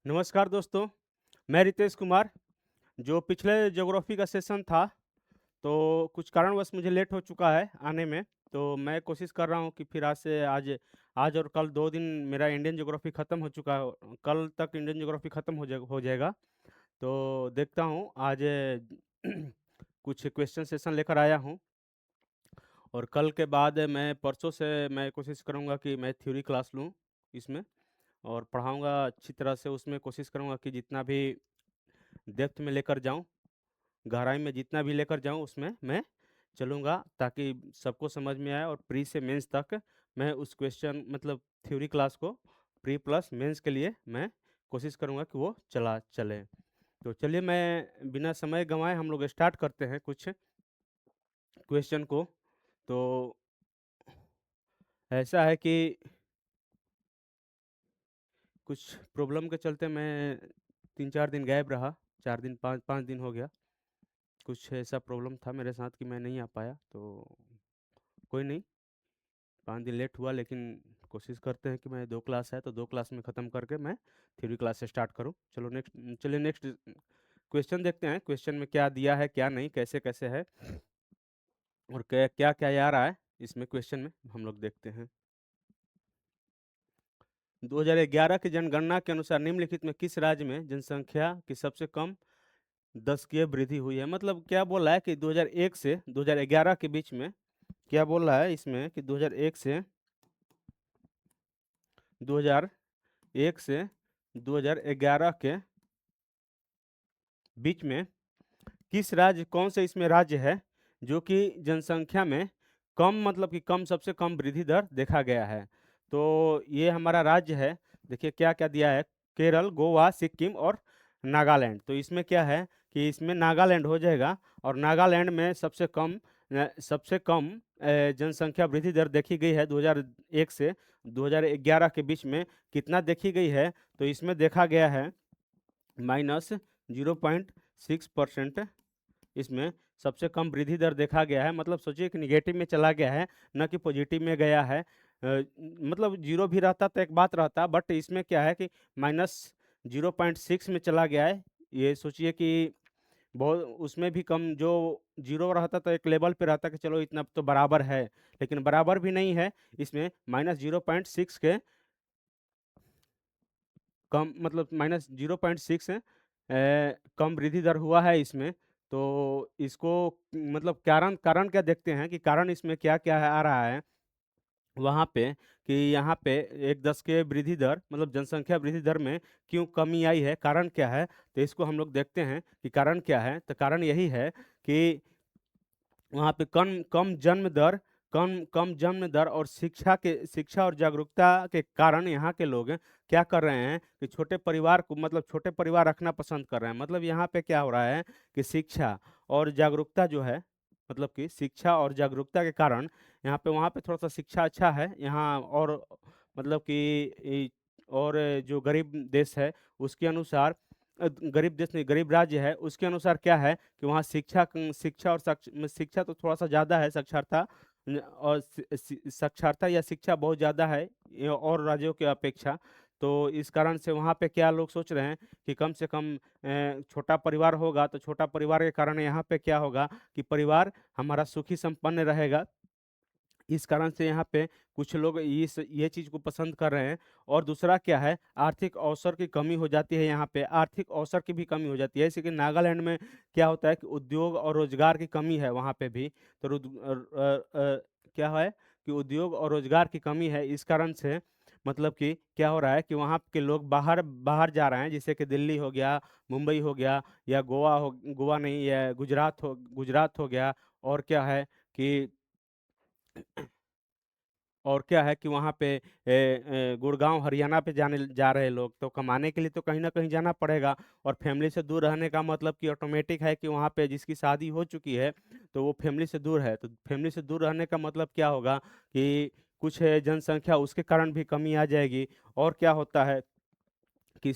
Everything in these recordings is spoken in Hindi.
नमस्कार दोस्तों, मैं रितेश कुमार। जो पिछले ज्योग्राफी का सेशन था, तो कुछ कारणवश मुझे लेट हो चुका है आने में, तो मैं कोशिश कर रहा हूँ कि फिर आज से आज आज और कल 2 दिन मेरा इंडियन ज्योग्राफी खत्म हो चुका है। कल तक इंडियन ज्योग्राफी खत्म हो जाएगा। तो देखता हूँ आज कुछ क्वेश्चन सेशन लेकर आया हूँ और कल के बाद मैं परसों से मैं कोशिश करूँगा कि मैं थ्योरी क्लास लूँ इसमें और पढ़ाऊँगा अच्छी तरह से। उसमें कोशिश करूँगा कि जितना भी डेप्थ में लेकर जाऊँ, गहराई में जितना भी लेकर जाऊँ उसमें मैं चलूँगा, ताकि सबको समझ में आए और प्री से मेंस तक मैं उस क्वेश्चन मतलब थ्योरी क्लास को प्री प्लस मेंस के लिए मैं कोशिश करूँगा कि वो चले। तो चलिए मैं बिना समय गँवाए हम लोग स्टार्ट करते हैं कुछ क्वेश्चन को। तो ऐसा है कि कुछ प्रॉब्लम के चलते मैं 3-4 दिन गायब रहा, 4 दिन 5 दिन हो गया। कुछ ऐसा प्रॉब्लम था मेरे साथ कि मैं नहीं आ पाया, तो कोई नहीं, 5 दिन लेट हुआ, लेकिन कोशिश करते हैं कि मैं 2 क्लास है तो 2 क्लास में ख़त्म करके मैं थ्योरी क्लास से स्टार्ट करूँ। चलिए नेक्स्ट क्वेश्चन देखते हैं, क्वेश्चन में क्या दिया है, क्या नहीं, कैसे-कैसे है और क्या-क्या आ रहा है इसमें क्वेश्चन में, हम लोग देखते हैं। 2011 की जनगणना के अनुसार निम्नलिखित में किस राज्य में जनसंख्या की सबसे कम दशकीय वृद्धि हुई है? मतलब क्या बोल रहा है कि 2001 से 2011 के बीच में क्या बोल रहा है इसमें कि 2001 से 2001 से 2011 के बीच में किस राज्य कौन से इसमें राज्य है जो कि जनसंख्या में कम मतलब कि कम सबसे कम वृद्धि दर देखा गया है? तो ये हमारा राज्य है, देखिए क्या-क्या दिया है, केरल, गोवा, सिक्किम और नागालैंड। तो इसमें क्या है कि इसमें नागालैंड हो जाएगा और नागालैंड में सबसे कम जनसंख्या वृद्धि दर देखी गई है 2001 से 2011 के बीच में। कितना देखी गई है? तो इसमें देखा गया है -0.6% इसमें सबसे कम वृद्धि दर देखा गया है। मतलब सोचिए कि नेगेटिव में चला गया है, ना कि पॉजिटिव में गया है। मतलब 0 भी रहता तो एक बात रहता, बट इसमें क्या है कि -0.6 में चला गया है। ये सोचिए कि बहुत उसमें भी कम, जो 0 रहता तो एक लेवल पे रहता कि चलो इतना तो बराबर है, लेकिन बराबर भी नहीं है। इसमें -0.6 के कम मतलब -0.6 कम वृद्धि दर हुआ है इसमें। तो इसको मतलब कारण कारण क्या देखते हैं कि कारण इसमें क्या-क्या है आ रहा है वहाँ पे, कि यहाँ पे 1 दशकीय वृद्धि दर मतलब जनसंख्या वृद्धि दर में क्यों कमी आई है, कारण क्या है? तो इसको हम लोग देखते हैं कि कारण क्या है? तो कारण यही है कि वहाँ पे कम कम जन्म दर और शिक्षा और जागरूकता के कारण यहाँ के लोग क्या कर रहे हैं कि छोटे परिवार को मतलब छोटे परिवार रखना पसंद कर रहे हैं। मतलब यहाँ पे क्या हो रहा है कि शिक्षा और जागरूकता जो है, मतलब कि शिक्षा और जागरूकता के कारण यहाँ पे वहाँ पे थोड़ा-सा शिक्षा अच्छा है यहाँ, और मतलब कि इ और जो गरीब देश है उसके अनुसार गरीब देश नहीं, गरीब राज्य है, उसके अनुसार क्या है कि वहाँ शिक्षा और शिक्षा तो थोड़ा-सा ज़्यादा है, साक्षरता और साक्षरता या शिक्षा बहुत ज़्यादा है ये और राज्यों के अपेक्षा। तो इस कारण से वहाँ पे क्या लोग सोच रहे हैं कि कम से कम छोटा परिवार होगा, तो छोटा परिवार के कारण यहाँ पे क्या होगा कि परिवार हमारा सुखी संपन्न रहेगा। इस कारण से यहाँ पे कुछ लोग ये चीज़ को पसंद कर रहे हैं। और दूसरा क्या है, आर्थिक अवसर की कमी हो जाती है यहाँ पे, आर्थिक अवसर की भी कमी हो जाती है। जैसे कि नागालैंड में क्या होता है कि उद्योग और रोज़गार की कमी है वहाँ पे भी। तो क्या है कि उद्योग और रोज़गार की कमी है, इस कारण से मतलब कि क्या हो रहा है कि वहाँ के लोग बाहर बाहर जा रहे हैं, जैसे कि दिल्ली हो गया, मुंबई हो गया या गोवा नहीं, या गुजरात हो गया। और क्या है कि और क्या है कि वहाँ पे गुड़गाँव हरियाणा पे जा रहे लोग, तो कमाने के लिए तो कहीं न कहीं जाना पड़ेगा। और फैमिली से दूर रहने का मतलब कि ऑटोमेटिक है कि वहाँ पे जिसकी शादी हो चुकी है, तो वो फैमिली से दूर है। तो फैमिली से दूर रहने का मतलब क्या होगा कि कुछ जनसंख्या उसके कारण भी कमी आ जाएगी। और क्या होता है कि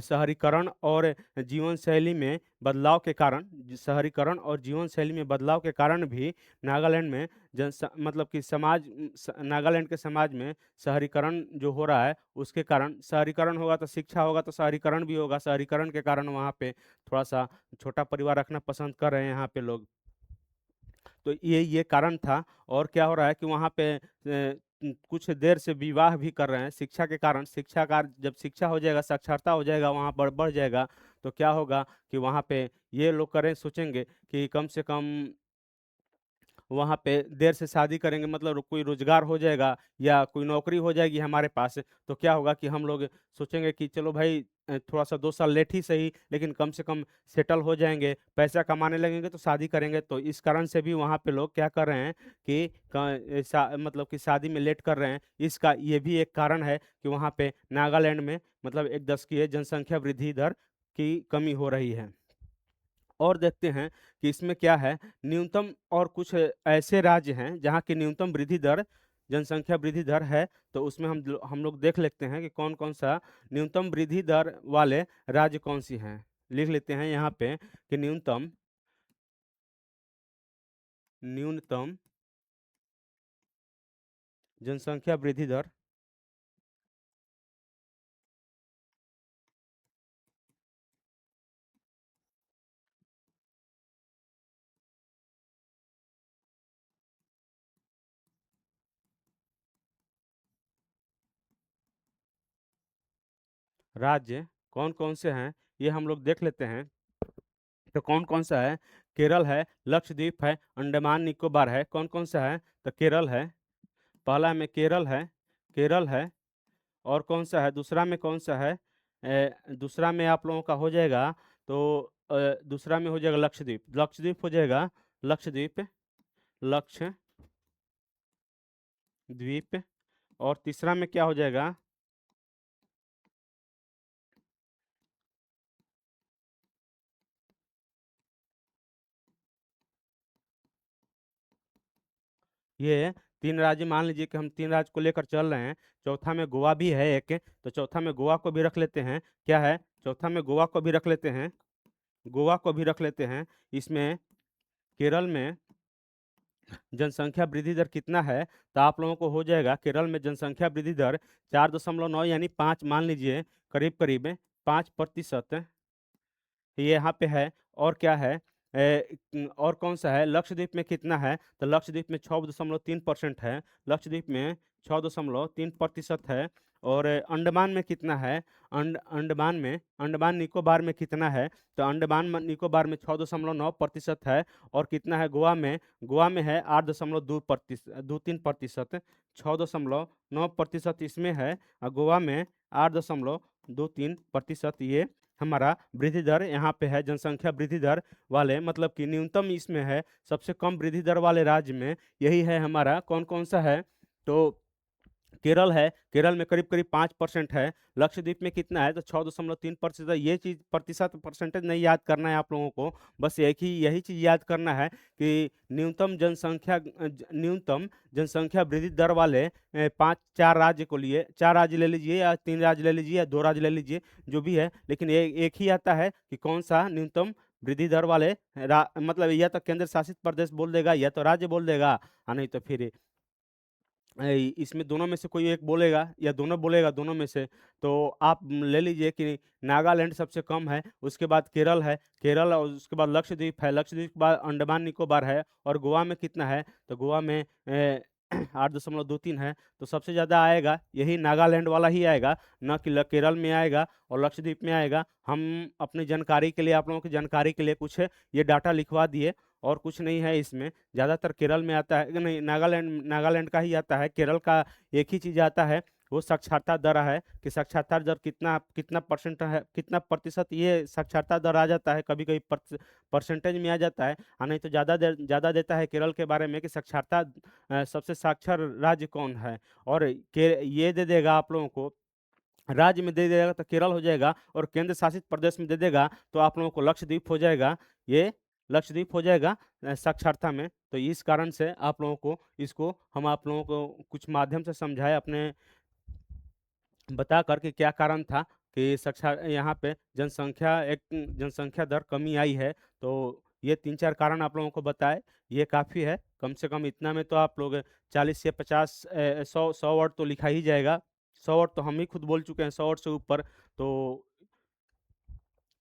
शहरीकरण और जीवन शैली में बदलाव के कारण, शहरीकरण और जीवन शैली में बदलाव के कारण भी नागालैंड में मतलब कि नागालैंड के समाज में शहरीकरण जो हो रहा है, उसके कारण शहरीकरण होगा तो शिक्षा होगा, तो शहरीकरण भी होगा। शहरीकरण के कारण वहाँ पे थोड़ा सा छोटा परिवार रखना पसंद कर रहे हैं यहाँ पे लोग। तो ये कारण था। और क्या हो रहा है कि वहाँ पे कुछ देर से विवाह भी कर रहे हैं शिक्षा के कारण। शिक्षा का जब शिक्षा हो जाएगा, साक्षरता हो जाएगा, वहाँ बढ़ जाएगा, तो क्या होगा कि वहाँ पे ये लोग करें, सोचेंगे कि कम से कम वहाँ पे देर से शादी करेंगे, मतलब कोई रोजगार हो जाएगा या कोई नौकरी हो जाएगी हमारे पास, तो क्या होगा कि हम लोग सोचेंगे कि चलो भाई थोड़ा सा 2 साल लेट ही सही, लेकिन कम से कम सेटल हो जाएंगे, पैसा कमाने लगेंगे तो शादी करेंगे। तो इस कारण से भी वहाँ पे लोग क्या कर रहे हैं कि मतलब कि शादी में लेट कर रहे हैं। इसका ये भी एक कारण है कि वहाँ पे नागालैंड में मतलब एक दशकीय जनसंख्या वृद्धि दर की कमी हो रही है। और देखते हैं कि इसमें क्या है, न्यूनतम और कुछ ऐसे राज्य हैं जहाँ की न्यूनतम वृद्धि दर, जनसंख्या वृद्धि दर है। तो उसमें हम लोग देख लेते हैं कि कौन कौन सा न्यूनतम वृद्धि दर वाले राज्य कौन सी हैं। लिख लेते हैं यहाँ पे कि न्यूनतम न्यूनतम जनसंख्या वृद्धि दर राज्य कौन कौन से हैं, ये हम लोग देख लेते हैं। तो कौन कौन सा है, केरल है, लक्षद्वीप है, अंडमान निकोबार है। कौन कौन सा है, तो केरल है, पहला में केरल है, केरल है। और कौन सा है, दूसरा में कौन सा है, दूसरा में आप लोगों का हो जाएगा, तो दूसरा में हो जाएगा लक्षद्वीप, लक्षद्वीप हो जाएगा, लक्षद्वीप, लक्षद्वीप। और तीसरा में क्या हो जाएगा, ये तीन राज्य मान लीजिए कि हम तीन राज्य को लेकर चल रहे हैं। चौथा में गोवा भी है एक, तो चौथा में गोवा को भी रख लेते हैं। क्या है, चौथा में गोवा को भी रख लेते हैं, गोवा को भी रख लेते हैं। इसमें केरल में जनसंख्या वृद्धि दर कितना है, तो आप लोगों को हो जाएगा केरल में जनसंख्या वृद्धि दर 4.9 यानी 5 मान लीजिए, करीब करीब 5%, ये यहाँ पे है। और क्या है, और कौन सा है, लक्षद्वीप में कितना है, तो लक्षद्वीप में 6.3% है, लक्षद्वीप में 6.3% है। और अंडमान में कितना है, अंडमान निकोबार में कितना है, तो निकोबार में 6.9% है। और कितना है गोवा में, गोवा में है 8.23%, 6.9% इसमें है, और गोवा में 8.23%। ये हमारा वृद्धि दर यहाँ पे है, जनसंख्या वृद्धि दर वाले, मतलब कि न्यूनतम इसमें है। सबसे कम वृद्धि दर वाले राज्य में यही है हमारा, कौन कौन सा है, तो केरल है, केरल में करीब करीब 5% है। लक्षद्वीप में कितना है, तो 6.3% है। ये चीज प्रतिशत परसेंटेज नहीं याद करना है आप लोगों को, बस यही चीज याद करना है कि न्यूनतम जनसंख्या वृद्धि दर वाले पांच चार राज्य को लिए, चार राज्य ले लीजिए या तीन राज्य ले लीजिए या दो राज्य ले लीजिए, जो भी है, लेकिन ये एक ही आता है कि कौन सा न्यूनतम वृद्धि दर वाले मतलब या तो केंद्र शासित प्रदेश बोल देगा या तो राज्य बोल देगा, और नहीं तो फिर इसमें दोनों में से कोई एक बोलेगा या दोनों बोलेगा, दोनों में से। तो आप ले लीजिए कि नागालैंड सबसे कम है, उसके बाद केरल है, केरल, और उसके बाद लक्षद्वीप है, लक्षद्वीप के बाद अंडमान निकोबार है। और गोवा में कितना है, तो गोवा में 8.23 है। तो सबसे ज़्यादा आएगा यही नागालैंड वाला ही आएगा, न कि केरल में आएगा और लक्षद्वीप में आएगा। हम अपनी जानकारी के लिए, आप लोगों की जानकारी के लिए कुछ ये डाटा लिखवा दिए, और कुछ नहीं है इसमें। ज़्यादातर केरल में आता है, नहीं, नागालैंड का ही आता है। केरल का एक ही चीज़ आता है, वो साक्षरता दर है कि साक्षरता दर कितना कितना परसेंट है, कितना प्रतिशत, ये साक्षरता दर आ जाता है, कभी कभी परसेंटेज में आ जाता है। और नहीं तो ज़्यादा देता है केरल के बारे में कि साक्षरता सबसे साक्षर राज्य कौन है। और ये दे देगा आप लोगों को, राज्य में दे देगा तो केरल हो जाएगा, और केंद्र शासित प्रदेश में दे देगा तो आप लोगों को लक्षद्वीप हो जाएगा। ये लक्षद्वीप हो जाएगा साक्षरता में। तो इस कारण से आप लोगों को इसको हम आप लोगों को कुछ माध्यम से समझाए, अपने बता करके क्या कारण था, कि यहाँ पे जनसंख्या दर कमी आई है। तो ये 3-4 कारण आप लोगों को बताए, ये काफ़ी है। कम से कम इतना में तो आप लोग 40 से 50 100 वर्ड तो लिखा ही जाएगा। 100 वर्ड तो हम ही खुद बोल चुके हैं, 100 वर्ड से ऊपर। तो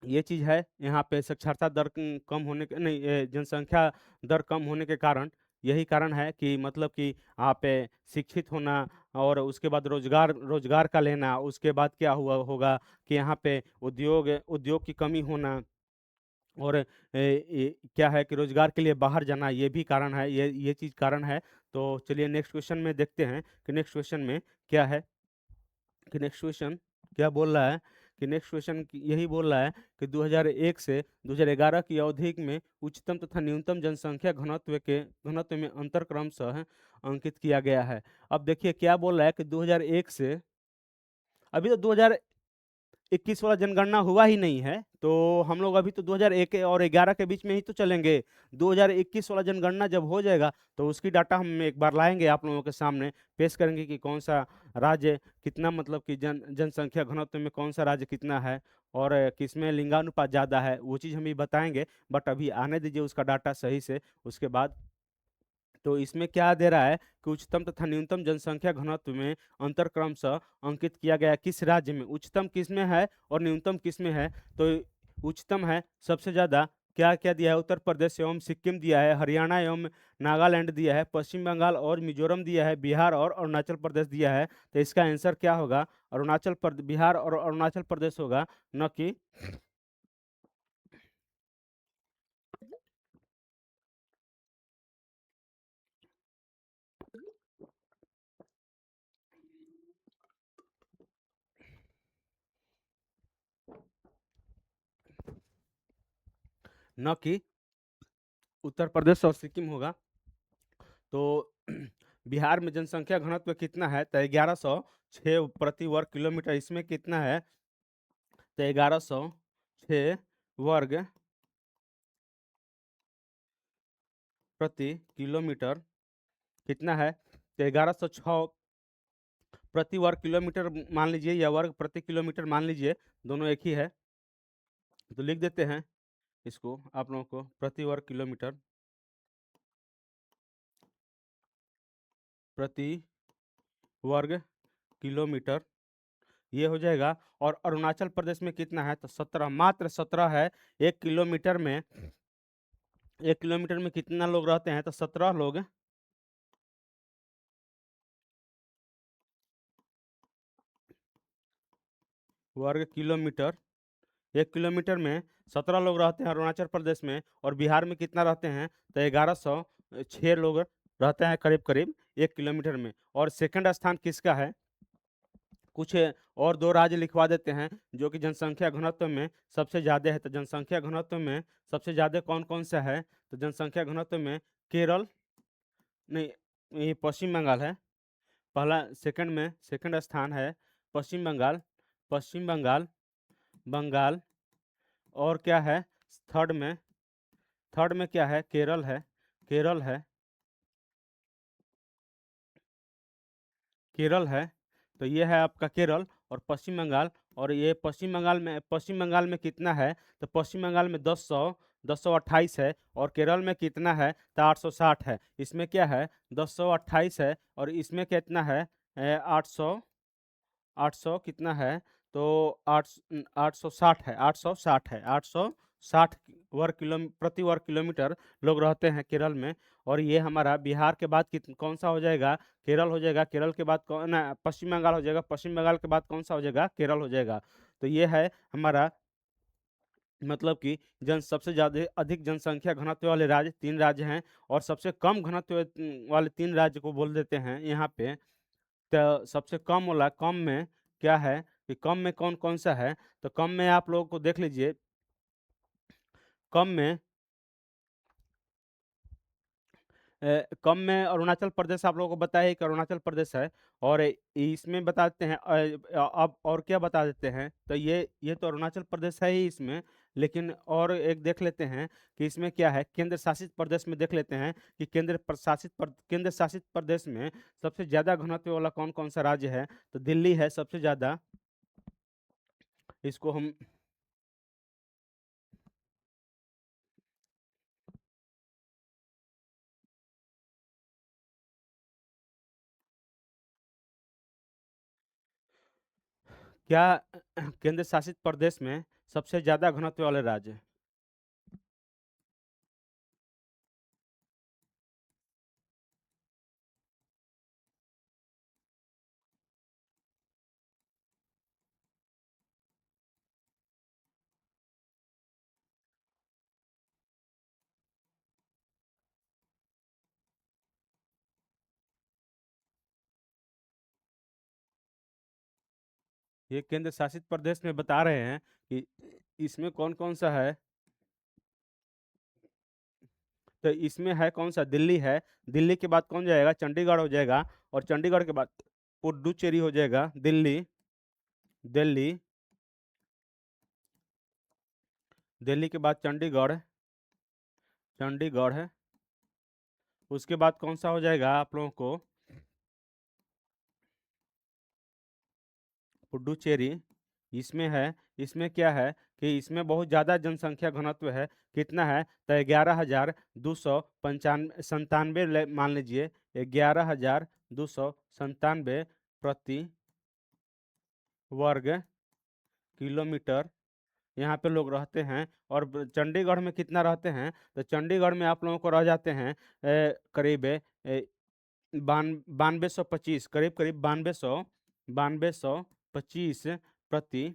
ये चीज़ है, यहाँ पे साक्षरता दर कम होने के नहीं, जनसंख्या दर कम होने के कारण यही कारण है कि मतलब कि आप शिक्षित होना और उसके बाद रोज़गार रोज़गार का लेना, उसके बाद क्या हुआ होगा कि यहाँ पे उद्योग उद्योग की कमी होना और क्या है कि रोज़गार के लिए बाहर जाना, ये भी कारण है, ये चीज़ कारण है। तो चलिए नेक्स्ट क्वेश्चन में देखते हैं कि नेक्स्ट क्वेश्चन में क्या है। कि नेक्स्ट क्वेश्चन क्या बोल रहा है कि नेक्स्ट क्वेश्चन यही बोल रहा है कि 2001 से 2011 की अवधि में उच्चतम तथा न्यूनतम जनसंख्या घनत्व में अंतर क्रमशः अंकित किया गया है। अब देखिए क्या बोल रहा है कि 2001 से अभी तो 2021 वाला जनगणना हुआ ही नहीं है, तो हम लोग अभी तो 2001 और 11 के बीच में ही तो चलेंगे। 2021 वाला जनगणना जब हो जाएगा, तो उसकी डाटा हम एक बार लाएँगे आप लोगों के सामने, पेश करेंगे कि कौन-सा राज्य कितना मतलब कि जनसंख्या घनत्व में कौन-सा राज्य कितना है और किसमें लिंगानुपात ज़्यादा है, वो चीज़ हम भी बताएँगे। बट अभी आने दीजिए उसका डाटा सही से, उसके बाद तो इसमें क्या दे रहा है कि उच्चतम तथा न्यूनतम जनसंख्या घनत्व में अंतर क्रमशः अंकित किया गया है किस राज्य में, उच्चतम किस में है और न्यूनतम किस में है। तो उच्चतम है सबसे ज़्यादा क्या-क्या दिया है, उत्तर प्रदेश एवं सिक्किम दिया है, हरियाणा एवं नागालैंड दिया है, पश्चिम बंगाल और मिज़ोरम दिया है, बिहार और अरुणाचल प्रदेश दिया है। तो इसका आंसर क्या होगा? बिहार और अरुणाचल प्रदेश होगा, न कि न कि उत्तर प्रदेश और सिक्किम होगा। तो बिहार में जनसंख्या घनत्व कितना है? तो 1106 प्रति वर्ग किलोमीटर। इसमें कितना है? तो 1106 वर्ग प्रति किलोमीटर कितना है? तो 1106 प्रति वर्ग किलोमीटर मान लीजिए या वर्ग प्रति किलोमीटर मान लीजिए, दोनों एक ही है। तो लिख देते हैं इसको आप लोगों को प्रति वर्ग किलोमीटर प्रति वर्ग किलोमीटर ये हो जाएगा। और अरुणाचल प्रदेश में कितना है? तो 17, मात्र 17 है। 1 किलोमीटर में 1 किलोमीटर में कितना लोग रहते हैं? तो 17 लोग वर्ग किलोमीटर। 1 किलोमीटर में 17 लोग रहते हैं अरुणाचल प्रदेश में और बिहार में कितना रहते हैं? तो 1106 लोग रहते हैं करीब-करीब 1 किलोमीटर में। और सेकंड स्थान किसका है? कुछ और 2 राज्य लिखवा देते हैं जो कि जनसंख्या घनत्व में सबसे ज़्यादा है। तो जनसंख्या घनत्व में सबसे ज़्यादा कौन-कौन सा है? तो जनसंख्या घनत्व में केरल नहीं, ये पश्चिम बंगाल है। पहला सेकंड में सेकंड स्थान है पश्चिम बंगाल, पश्चिम बंगाल, बंगाल और क्या है थर्ड में क्या है? केरल है, केरल है, केरल है। तो ये है आपका केरल और पश्चिम बंगाल। और ये पश्चिम बंगाल में कितना है? तो पश्चिम बंगाल में 1028 है और केरल में कितना है? तो 860 है। इसमें क्या है? 1028 है और इसमें कितना है? 800 800 कितना है? तो 860 है, 860 है, 860 प्रति वर्ग किलोमीटर लोग रहते हैं केरल में। और ये हमारा बिहार के बाद कौन सा हो जाएगा? केरल हो जाएगा। केरल के बाद कौन ना, पश्चिम बंगाल हो जाएगा। पश्चिम बंगाल के बाद कौन सा हो जाएगा? केरल हो जाएगा। तो ये है हमारा मतलब कि जन सबसे ज़्यादा अधिक जनसंख्या घनत्व वाले राज्य 3 राज्य हैं और सबसे कम घनत्व वाले 3 राज्य को बोल देते हैं यहाँ पे। तो सबसे कम वाला कम में क्या है कि कम में कौन-कौन सा है? तो कम में आप लोगों को देख लीजिए, कम में कम में अरुणाचल प्रदेश आप लोगों को बताया है कि अरुणाचल प्रदेश है। और इसमें बता देते हैं अब और क्या बता देते हैं? तो ये तो अरुणाचल प्रदेश है ही इसमें, लेकिन और एक देख लेते हैं कि इसमें क्या है? केंद्र शासित प्रदेश में देख लेते हैं कि केंद्र शासित प्रदेश में सबसे ज़्यादा घनत्व वाला कौन-कौन सा राज्य है? तो दिल्ली है सबसे ज़्यादा। इसको हम क्या केंद्र शासित प्रदेश में सबसे ज्यादा घनत्व वाले राज्य? ये केंद्र शासित प्रदेश में बता रहे हैं कि इसमें कौन कौन सा है। तो इसमें है कौन सा? दिल्ली है। दिल्ली के बाद कौन जाएगा? चंडीगढ़ हो जाएगा। और चंडीगढ़ के बाद पुडुचेरी हो जाएगा। दिल्ली, दिल्ली, दिल्ली के बाद चंडीगढ़, चंडीगढ़ है। उसके बाद कौन सा हो जाएगा आप लोगों को? पुडुचेरी। इसमें है, इसमें क्या है कि इसमें बहुत ज़्यादा जनसंख्या घनत्व है। कितना है? तो 11,295 मान लीजिए, 11,297 प्रति वर्ग किलोमीटर यहाँ पे लोग रहते हैं। और चंडीगढ़ में कितना रहते हैं? तो चंडीगढ़ में आप लोगों को रह जाते हैं करीब 9225, करीब करीब 9225 प्रति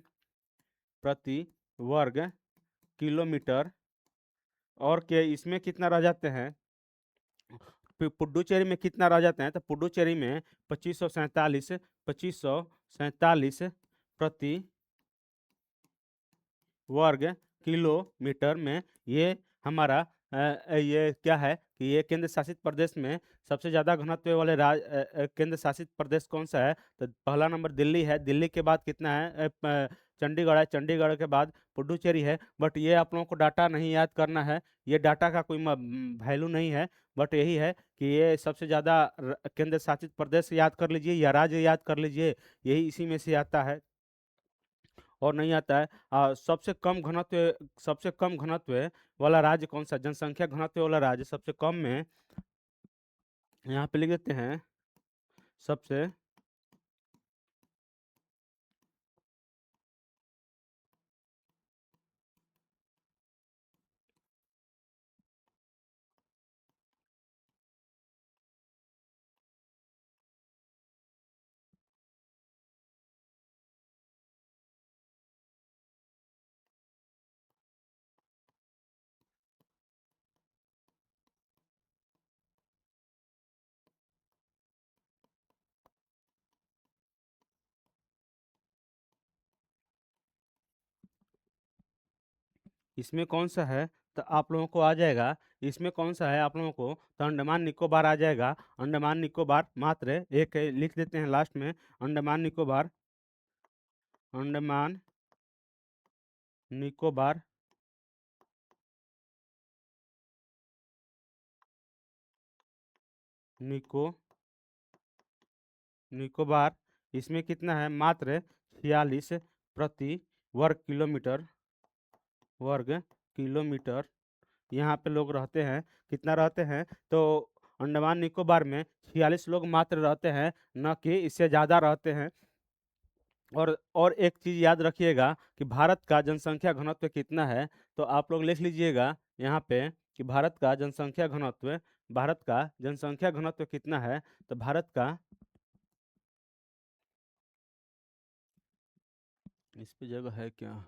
प्रति वर्ग किलोमीटर। और क्या इसमें कितना रह जाते हैं? पुडुचेरी में कितना रह जाते हैं? तो पुडुचेरी में 2547 प्रति वर्ग किलोमीटर में ये हमारा ये क्या है कि ये केंद्र शासित प्रदेश में सबसे ज़्यादा घनत्व वाले केंद्र शासित प्रदेश कौन सा है? तो पहला नंबर दिल्ली है। दिल्ली के बाद कितना है? चंडीगढ़ है। चंडीगढ़ के बाद पुडुचेरी है। बट ये आप लोगों को डाटा नहीं याद करना है, ये डाटा का कोई वैल्यू नहीं है। बट यही है कि ये सबसे ज़्यादा केंद्र शासित प्रदेश याद कर लीजिए या राज्य याद कर लीजिए, यही इसी में से आता है और नहीं आता है। सबसे कम घनत्व वाला राज्य कौन सा? जनसंख्या घनत्व वाला राज्य सबसे कम में यहाँ पे लिख देते हैं। सबसे इसमें कौन सा है? तो आप लोगों को आ जाएगा। इसमें कौन सा है आप लोगों को? तो अंडमान निकोबार आ जाएगा। अंडमान निकोबार मात्र एक लिख देते हैं लास्ट में। अंडमान निकोबार, अंडमान निकोबार, निको निकोबार। इसमें कितना है? मात्र 46 प्रति वर्ग किलोमीटर यहाँ पे लोग रहते हैं। कितना रहते हैं? तो अंडमान निकोबार में 46 लोग मात्र रहते हैं, न कि इससे ज़्यादा रहते हैं। और एक चीज़ याद रखिएगा कि भारत का जनसंख्या घनत्व कितना है। तो आप लोग लिख लीजिएगा यहाँ पे कि भारत का जनसंख्या घनत्व कितना है। तो भारत का, इस पे जगह है क्या?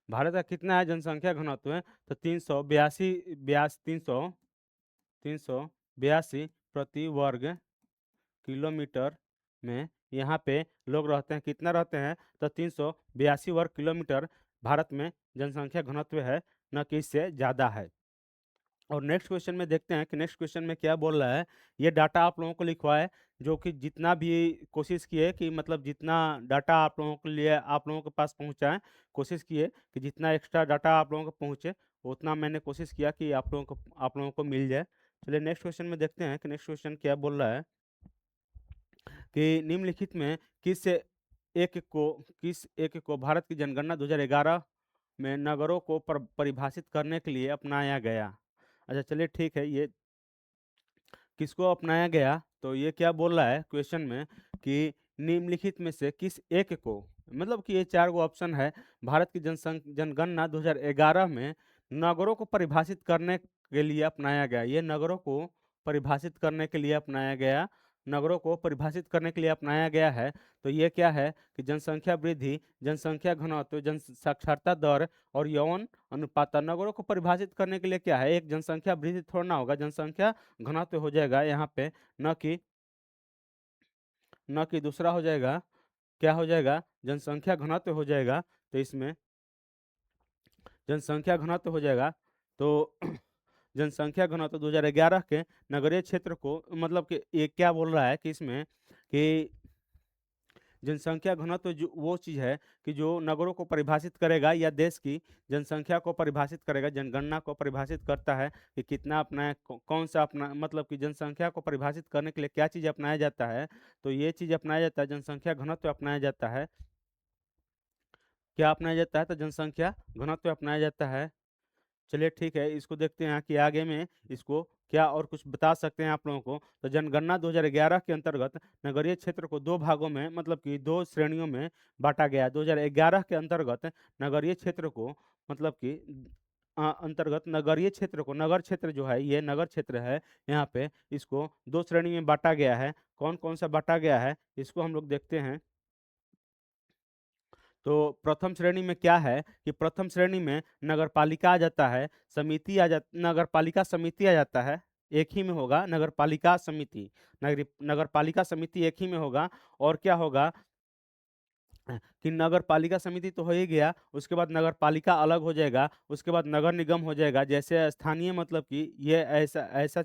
भारत का कितना है जनसंख्या घनत्व? तो 382 प्रति वर्ग किलोमीटर में यहाँ पे लोग रहते हैं। कितना रहते हैं? तो 382 वर्ग किलोमीटर भारत में जनसंख्या घनत्व है, न कि इससे ज़्यादा है। और नेक्स्ट क्वेश्चन में देखते हैं कि नेक्स्ट क्वेश्चन में क्या बोल रहा है। ये डाटा आप लोगों को लिखवा है, जो कि जितना भी कोशिश किए कि मतलब जितना डाटा आप लोगों के लिए आप लोगों के पास पहुँचाएँ, कोशिश किए कि जितना एक्स्ट्रा डाटा आप लोगों को पहुँचे, उतना मैंने कोशिश किया कि आप लोगों को मिल जाए। चलिए नेक्स्ट क्वेश्चन में देखते हैं कि नेक्स्ट क्वेश्चन क्या बोल रहा है कि निम्नलिखित में किस एक को भारत की जनगणना 2011 में नगरों को परिभाषित करने के लिए अपनाया गया। अच्छा चलिए ठीक है, ये किसको अपनाया गया? तो ये क्या बोल रहा है क्वेश्चन में कि निम्नलिखित में से किस एक को, मतलब कि ये 4 गो ऑप्शन है, भारत की जनगणना 2011 में नगरों को परिभाषित करने के लिए अपनाया गया। ये नगरों को परिभाषित करने के लिए अपनाया गया, नगरों को परिभाषित करने के लिए अपनाया गया है। तो ये क्या है कि जनसंख्या वृद्धि, जनसंख्या घनत्व, जन साक्षरता दर और यौन अनुपात। नगरों को परिभाषित करने के लिए क्या है, एक जनसंख्या वृद्धि थोड़ा ना होगा, जनसंख्या घनत्व हो जाएगा यहाँ पे, न कि दूसरा हो जाएगा, क्या हो जाएगा, जनसंख्या घनत्व हो जाएगा। तो इसमें जनसंख्या घनत्व हो जाएगा। तो जनसंख्या घनत्व 2011 के नगरीय क्षेत्र को, मतलब कि ये क्या बोल रहा है कि इसमें कि जनसंख्या घनत्व जो वो चीज़ है कि जो नगरों को परिभाषित करेगा या देश की जनसंख्या को परिभाषित करेगा, जनगणना को परिभाषित करता है कि कितना अपना कौन सा अपना, मतलब कि जनसंख्या को परिभाषित करने के लिए क्या चीज़ अपनाया जाता है। तो ये चीज़ अपनाया जाता है, जनसंख्या घनत्व अपनाया जाता है। क्या अपनाया जाता है? तो जनसंख्या घनत्व अपनाया जाता है। चलिए ठीक है, इसको देखते हैं कि आगे में इसको क्या और कुछ बता सकते हैं आप लोगों को। तो जनगणना 2011 के अंतर्गत नगरीय क्षेत्र को 2 भागों में, मतलब कि 2 श्रेणियों में बाँटा गया है। 2011 के अंतर्गत नगरीय क्षेत्र को, मतलब कि अंतर्गत नगरीय क्षेत्र को, नगर क्षेत्र जो है, ये नगर क्षेत्र है, यहाँ पे इसको 2 श्रेणी में बाँटा गया है। कौन-कौन सा बाँटा गया है, इसको हम लोग देखते हैं। तो प्रथम श्रेणी में क्या है कि प्रथम श्रेणी में नगरपालिका आ जाता है, नगरपालिका समिति आ जाता है, एक ही में होगा नगरपालिका समिति। नगरपालिका समिति एक ही में होगा। और क्या होगा कि नगर पालिका समिति तो हो ही गया, उसके बाद नगर पालिका अलग हो जाएगा, उसके बाद नगर निगम हो जाएगा। जैसे स्थानीय, मतलब कि ये ऐसा ऐसा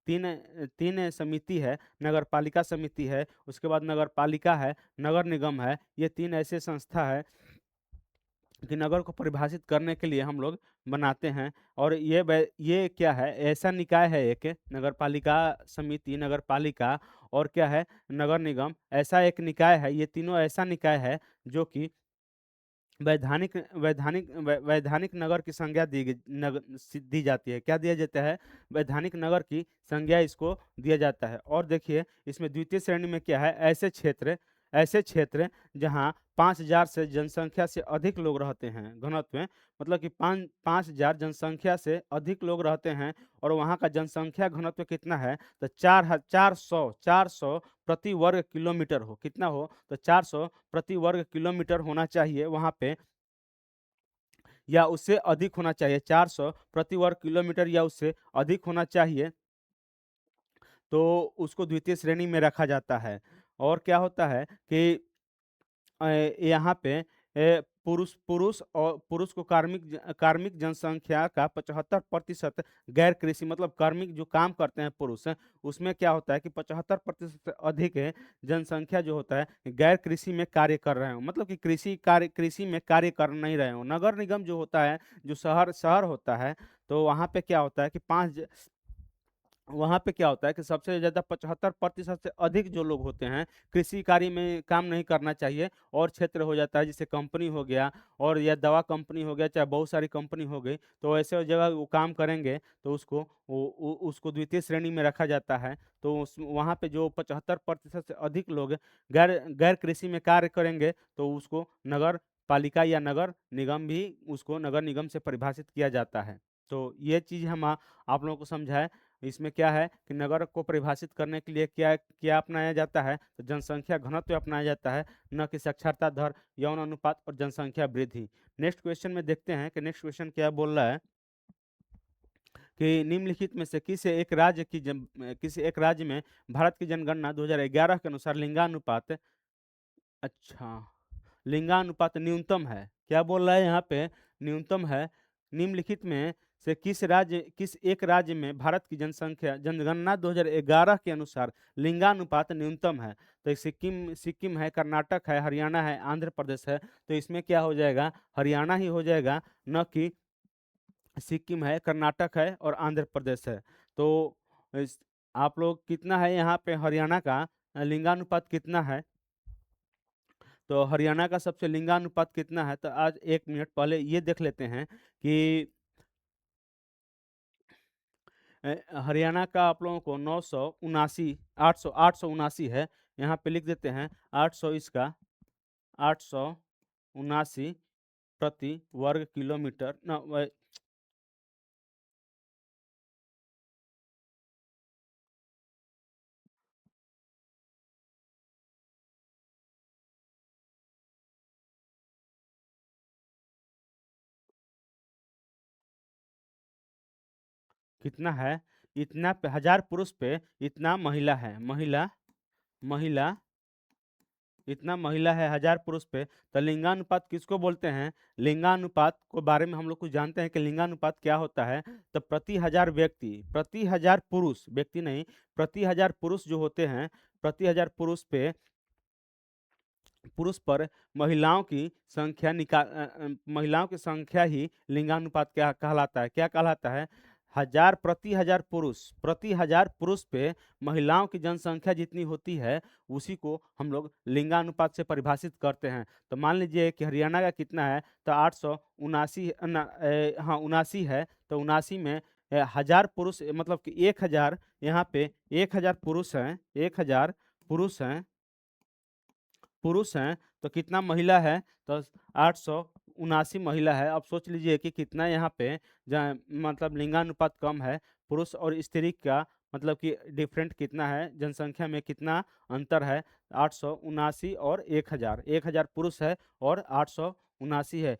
3 समिति है, नगर पालिका समिति है, उसके बाद नगर पालिका है, नगर निगम है। ये 3 ऐसे संस्था है कि नगर को परिभाषित करने के लिए हम लोग बनाते हैं। और ये क्या है, ऐसा निकाय है एक, नगर पालिका समिति, नगर पालिका और क्या है, नगर निगम, ऐसा एक निकाय है। ये तीनों ऐसा निकाय है जो कि वैधानिक नगर की संज्ञा दी जाती है। क्या दिया जाता है? वैधानिक नगर की संज्ञा इसको दिया जाता है। और देखिए इसमें द्वितीय श्रेणी में क्या है, ऐसे क्षेत्र जहाँ 5,000 से जनसंख्या से अधिक लोग रहते हैं घनत्व में, मतलब कि 5,000 जनसंख्या से अधिक लोग रहते हैं और वहाँ का जनसंख्या घनत्व कितना है, तो 400 प्रति वर्ग किलोमीटर हो। कितना हो? तो 400 प्रति वर्ग किलोमीटर होना चाहिए वहाँ पे, या उससे अधिक होना चाहिए। 400 प्रति वर्ग किलोमीटर या उससे अधिक होना चाहिए, तो उसको द्वितीय श्रेणी में रखा जाता है। और क्या होता है कि यहाँ पे पुरुष को कार्मिक जनसंख्या का 75% गैर कृषि, मतलब कार्मिक जो काम करते हैं पुरुष हैं, उसमें क्या होता है कि 75% से अधिक है जनसंख्या जो होता है गैर कृषि में कार्य कर रहे हो, मतलब कि कृषि में कार्य कर नहीं रहे हो। नगर निगम जो होता है, जो शहर शहर होता है, तो वहाँ पे क्या होता है कि वहाँ पे क्या होता है कि सबसे ज़्यादा 75% से अधिक जो लोग होते हैं, कृषि कार्य में काम नहीं करना चाहिए। और क्षेत्र हो जाता है, जैसे कंपनी हो गया और या दवा कंपनी हो गया, चाहे बहुत सारी कंपनी हो गई, तो ऐसे जगह वो काम करेंगे तो उसको द्वितीय श्रेणी में रखा जाता है। तो वहाँ पे जो 75% से अधिक लोग गैर गैर कृषि में कार्य करेंगे, तो उसको नगर पालिका या नगर निगम भी, उसको नगर निगम से परिभाषित किया जाता है। तो ये चीज़ हम आप लोगों को समझाएँ। इसमें क्या है कि नगर को परिभाषित करने के लिए क्या क्या अपनाया जाता है, तो जनसंख्या घनत्व अपनाया जाता है, न कि साक्षरता दर, यौन अनुपात और जनसंख्या वृद्धि। नेक्स्ट क्वेश्चन में देखते हैं कि नेक्स्ट क्वेश्चन क्या बोल रहा है कि निम्नलिखित में से किसी एक राज्य में भारत की जनगणना 2011 के अनुसार लिंगानुपात, अच्छा, लिंगानुपात न्यूनतम है। क्या बोल रहा है यहाँ पे? न्यूनतम है, निम्नलिखित में से किस एक राज्य में भारत की जनसंख्या जनगणना 2011 के अनुसार लिंगानुपात न्यूनतम है? तो सिक्किम सिक्किम है, कर्नाटक है, हरियाणा है, आंध्र प्रदेश है। तो इसमें क्या हो जाएगा? हरियाणा ही हो जाएगा, न कि सिक्किम है, कर्नाटक है और आंध्र प्रदेश है। तो इस आप लोग कितना है यहाँ पे हरियाणा का लिंगानुपात कितना है? तो हरियाणा का सबसे लिंगानुपात कितना है? तो आज 1 मिनट पहले ये देख लेते हैं कि हरियाणा का आप लोगों को 979 879 है। यहाँ पे लिख देते हैं 800 इसका 879 प्रति वर्ग किलोमीटर न व कितना है? इतना पे 1000 पुरुष पे इतना महिला है। महिला इतना महिला है 1000 पुरुष पे। तो लिंगानुपात किसको बोलते हैं? लिंगानुपात को बारे में हम लोग कुछ जानते हैं कि लिंगानुपात क्या होता है। तो प्रति 1000 व्यक्ति, प्रति 1000 पुरुष, व्यक्ति नहीं, प्रति 1000 पुरुष जो होते हैं, प्रति 1000 पुरुष पर महिलाओं की संख्या ही लिंगानुपात क्या कहलाता है? क्या कहलाता है? हजार प्रति 1000 पुरुष, प्रति 1000 पुरुष पे महिलाओं की जनसंख्या जितनी होती है, उसी को हम लोग लिंगानुपात से परिभाषित करते हैं। तो मान लीजिए कि हरियाणा का कितना है? तो 879 हाँ 79 है। तो 79 में 1000 पुरुष मतलब कि 1000, यहाँ पे 1000 पुरुष हैं, 1000 पुरुष हैं, तो कितना महिला है? तो 879 महिला है। अब सोच लीजिए कि कितना यहाँ पे मतलब लिंगानुपात कम है, पुरुष और स्त्री का मतलब कि डिफरेंट कितना है, जनसंख्या में कितना अंतर है? 879 और 1000, 1000 पुरुष है और 879 है।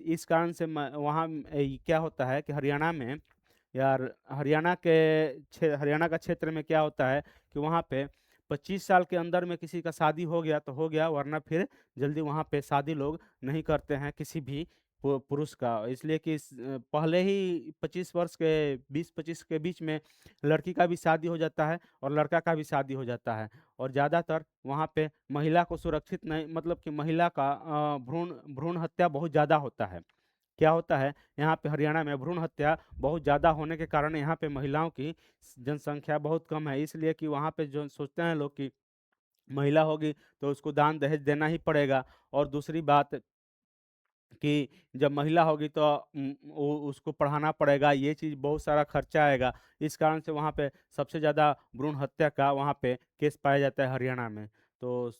इस कारण से वहाँ क्या होता है कि हरियाणा में, यार हरियाणा का क्षेत्र में क्या होता है कि वहाँ पे 25 साल के अंदर में किसी का शादी हो गया तो हो गया, वरना फिर जल्दी वहाँ पे शादी लोग नहीं करते हैं किसी भी पुरुष का। इसलिए कि पहले ही 25 वर्ष के 20-25 के बीच में लड़की का भी शादी हो जाता है और लड़का का भी शादी हो जाता है। और ज़्यादातर वहाँ पे महिला को सुरक्षित नहीं, मतलब कि महिला का भ्रूण भ्रूण हत्या बहुत ज़्यादा होता है। क्या होता है यहाँ पे हरियाणा में? भ्रूण हत्या बहुत ज़्यादा होने के कारण यहाँ पे महिलाओं की जनसंख्या बहुत कम है। इसलिए कि वहाँ पे जो सोचते हैं लोग कि महिला होगी तो उसको दान दहेज देना ही पड़ेगा। और दूसरी बात कि जब महिला होगी तो उसको पढ़ाना पड़ेगा, ये चीज़ बहुत सारा खर्चा आएगा। इस कारण से वहाँ पे सबसे ज़्यादा भ्रूण हत्या का वहाँ पे केस पाया जाता है हरियाणा में। तो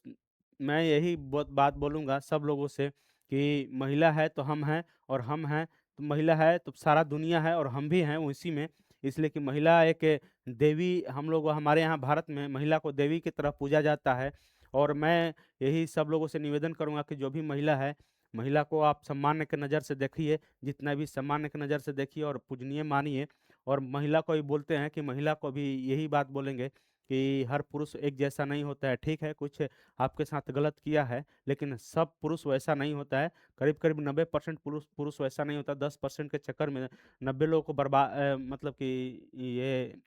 मैं यही बात बोलूँगा सब लोगों से कि महिला है तो हम हैं, और हम हैं तो महिला है तो सारा दुनिया है, और हम भी हैं उसी में। इसलिए कि महिला एक देवी, हम लोग हमारे यहाँ भारत में महिला को देवी की तरह पूजा जाता है। और मैं यही सब लोगों से निवेदन करूँगा कि जो भी महिला है, महिला को आप सम्मान के नज़र से देखिए, जितना भी सम्मान के नज़र से देखिए और पूजनीय मानिए। और महिला को भी बोलते हैं कि महिला को भी यही बात बोलेंगे कि हर पुरुष एक जैसा नहीं होता है। ठीक है, कुछ आपके साथ गलत किया है, लेकिन सब पुरुष वैसा नहीं होता है। करीब-करीब 90% पुरुष पुरुष वैसा नहीं होता। 10% के चक्कर में 90 लोगों को मतलब कि ये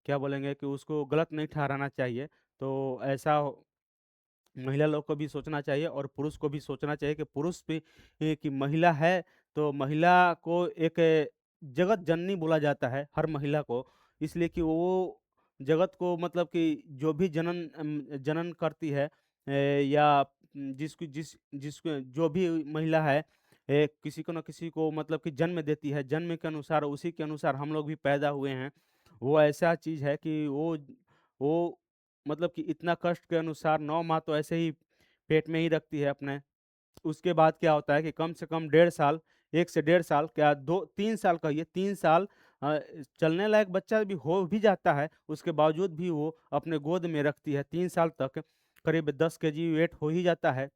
क्या बोलेंगे कि उसको गलत नहीं ठहराना चाहिए। तो ऐसा महिला लोग को भी सोचना चाहिए और पुरुष को भी सोचना चाहिए कि पुरुष भी कि महिला है तो महिला को एक जगत जननी बोला जाता है हर महिला को। इसलिए कि वो जगत को मतलब कि जो भी जनन करती है, या जिसको जिसको जो भी महिला है, किसी को न किसी को मतलब कि जन्म देती है, जन्म के अनुसार उसी के अनुसार हम लोग भी पैदा हुए हैं। वो ऐसा चीज़ है कि वो मतलब कि इतना कष्ट के अनुसार 9 माह तो ऐसे ही पेट में ही रखती है अपने। उसके बाद क्या होता है कि कम से कम 1.5 साल, 1 से 1.5 साल, क्या 2-3 साल कहिए, 3 साल चलने लायक बच्चा भी हो भी जाता है, उसके बावजूद भी वो अपने गोद में रखती है 3 साल तक। करीब 10 केजी वेट हो ही जाता है।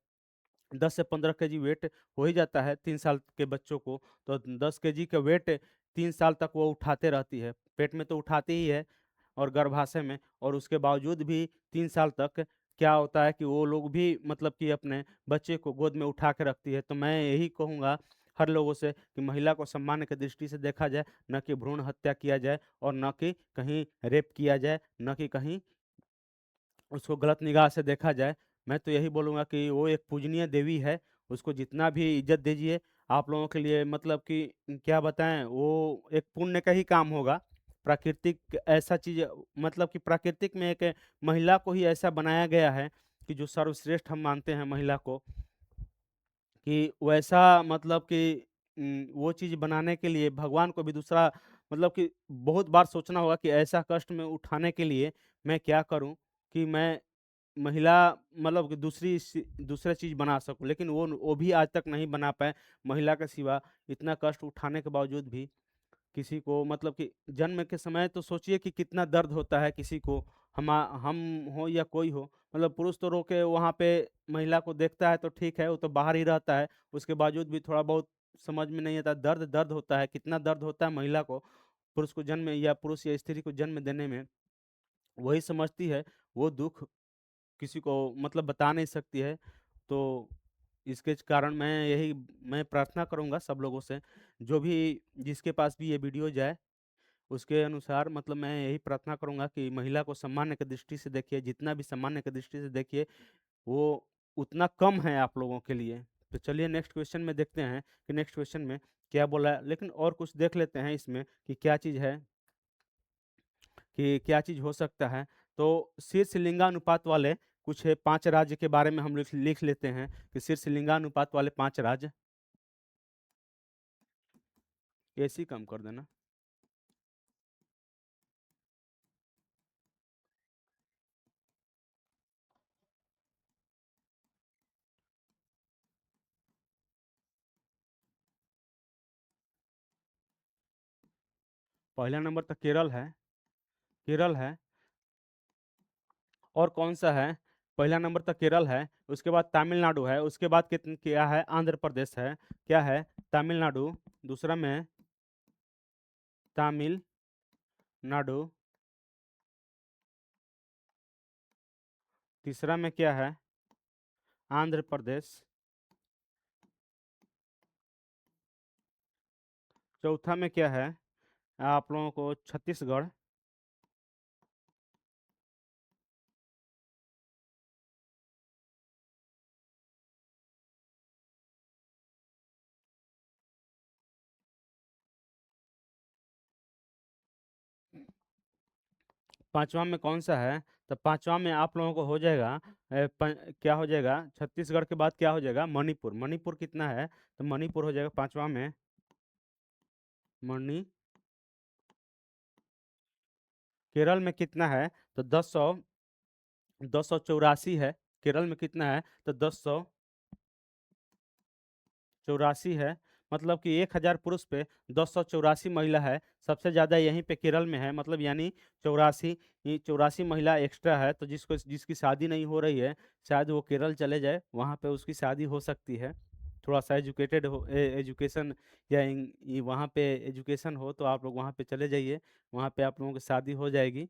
10 से 15 केजी वेट हो ही जाता है 3 साल के बच्चों को। तो 10 केजी का वेट 3 साल तक वो उठाते रहती है। पेट में तो उठाती ही है और गर्भाशय में, और उसके बावजूद भी 3 साल तक क्या होता है कि वो लोग भी मतलब कि अपने बच्चे को गोद में उठा के रखती है। तो मैं यही कहूँगा हर लोगों से कि महिला को सम्मान की दृष्टि से देखा जाए, ना कि भ्रूण हत्या किया जाए और ना कि कहीं रेप किया जाए, ना कि कहीं उसको गलत निगाह से देखा जाए। मैं तो यही बोलूँगा कि वो एक पूजनीय देवी है, उसको जितना भी इज़्ज़त दीजिए, आप लोगों के लिए मतलब कि क्या बताएँ, वो एक पुण्य का ही काम होगा। प्राकृतिक ऐसा चीज़ मतलब कि प्राकृतिक में एक महिला को ही ऐसा बनाया गया है कि जो सर्वश्रेष्ठ हम मानते हैं महिला को, कि वैसा मतलब कि वो चीज़ बनाने के लिए भगवान को भी दूसरा मतलब कि बहुत बार सोचना होगा कि ऐसा कष्ट में उठाने के लिए मैं क्या करूँ कि मैं महिला मतलब कि दूसरा चीज़ बना सकूँ, लेकिन वो भी आज तक नहीं बना पाए। महिला के सिवा इतना कष्ट उठाने के बावजूद भी किसी को मतलब कि जन्म के समय तो सोचिए कि कितना दर्द होता है किसी को, हम हो या कोई हो, मतलब पुरुष तो रो के वहाँ पे महिला को देखता है तो ठीक है, वो तो बाहर ही रहता है, उसके बावजूद भी थोड़ा बहुत समझ में नहीं आता, दर्द दर्द होता है, कितना दर्द होता है महिला को, पुरुष को जन्म या पुरुष या स्त्री को जन्म देने में, वही समझती है, वो दुःख किसी को मतलब बता नहीं सकती है। तो इसके कारण मैं प्रार्थना करूँगा सब लोगों से, जो भी जिसके पास भी ये वीडियो जाए, उसके अनुसार मतलब मैं यही प्रार्थना करूँगा कि महिला को सम्मान की दृष्टि से देखिए, जितना भी सम्मान की दृष्टि से देखिए, वो उतना कम है आप लोगों के लिए। तो चलिए नेक्स्ट क्वेश्चन में देखते हैं कि नेक्स्ट क्वेश्चन में क्या बोला है, लेकिन और कुछ देख लेते हैं इसमें कि क्या चीज़ है, कि क्या चीज़ हो सकता है। तो शीर्ष लिंगानुपात वाले कुछ 5 राज्य के बारे में हम लिख लिख लेते हैं कि शीर्ष लिंगानुपात वाले 5 राज्य। एसी कम कर देना। पहला नंबर तो केरल है, केरल है। और कौन-सा है? पहला नंबर तो केरल है, उसके बाद तमिलनाडु है, उसके बाद क्या है? आंध्र प्रदेश है। क्या है? तमिलनाडु, दूसरा में तमिलनाडु, तीसरा में क्या है? आंध्र प्रदेश, चौथा में क्या है? आप लोगों को छत्तीसगढ़, 5वां में कौन-सा है? तो 5वां में आप लोगों को हो जाएगा क्या हो जाएगा? छत्तीसगढ़ के बाद क्या हो जाएगा? मणिपुर, मणिपुर कितना है? तो मणिपुर हो जाएगा 5वां में, मणि केरल में कितना है? तो 1084 है। केरल में कितना है? तो 1084 है। मतलब कि 1000 पुरुष पे 1084 महिला है। सबसे ज़्यादा यहीं पे केरल में है, मतलब यानी 84 84 महिला एक्स्ट्रा है। तो जिसकी शादी नहीं हो रही है, शायद वो केरल चले जाए, वहाँ पे उसकी शादी हो सकती है। थोड़ा-सा एजुकेटेड हो एजुकेशन या वहाँ पे एजुकेशन हो तो आप लोग वहाँ पे चले जाइए, वहाँ पे आप लोगों की शादी हो जाएगी।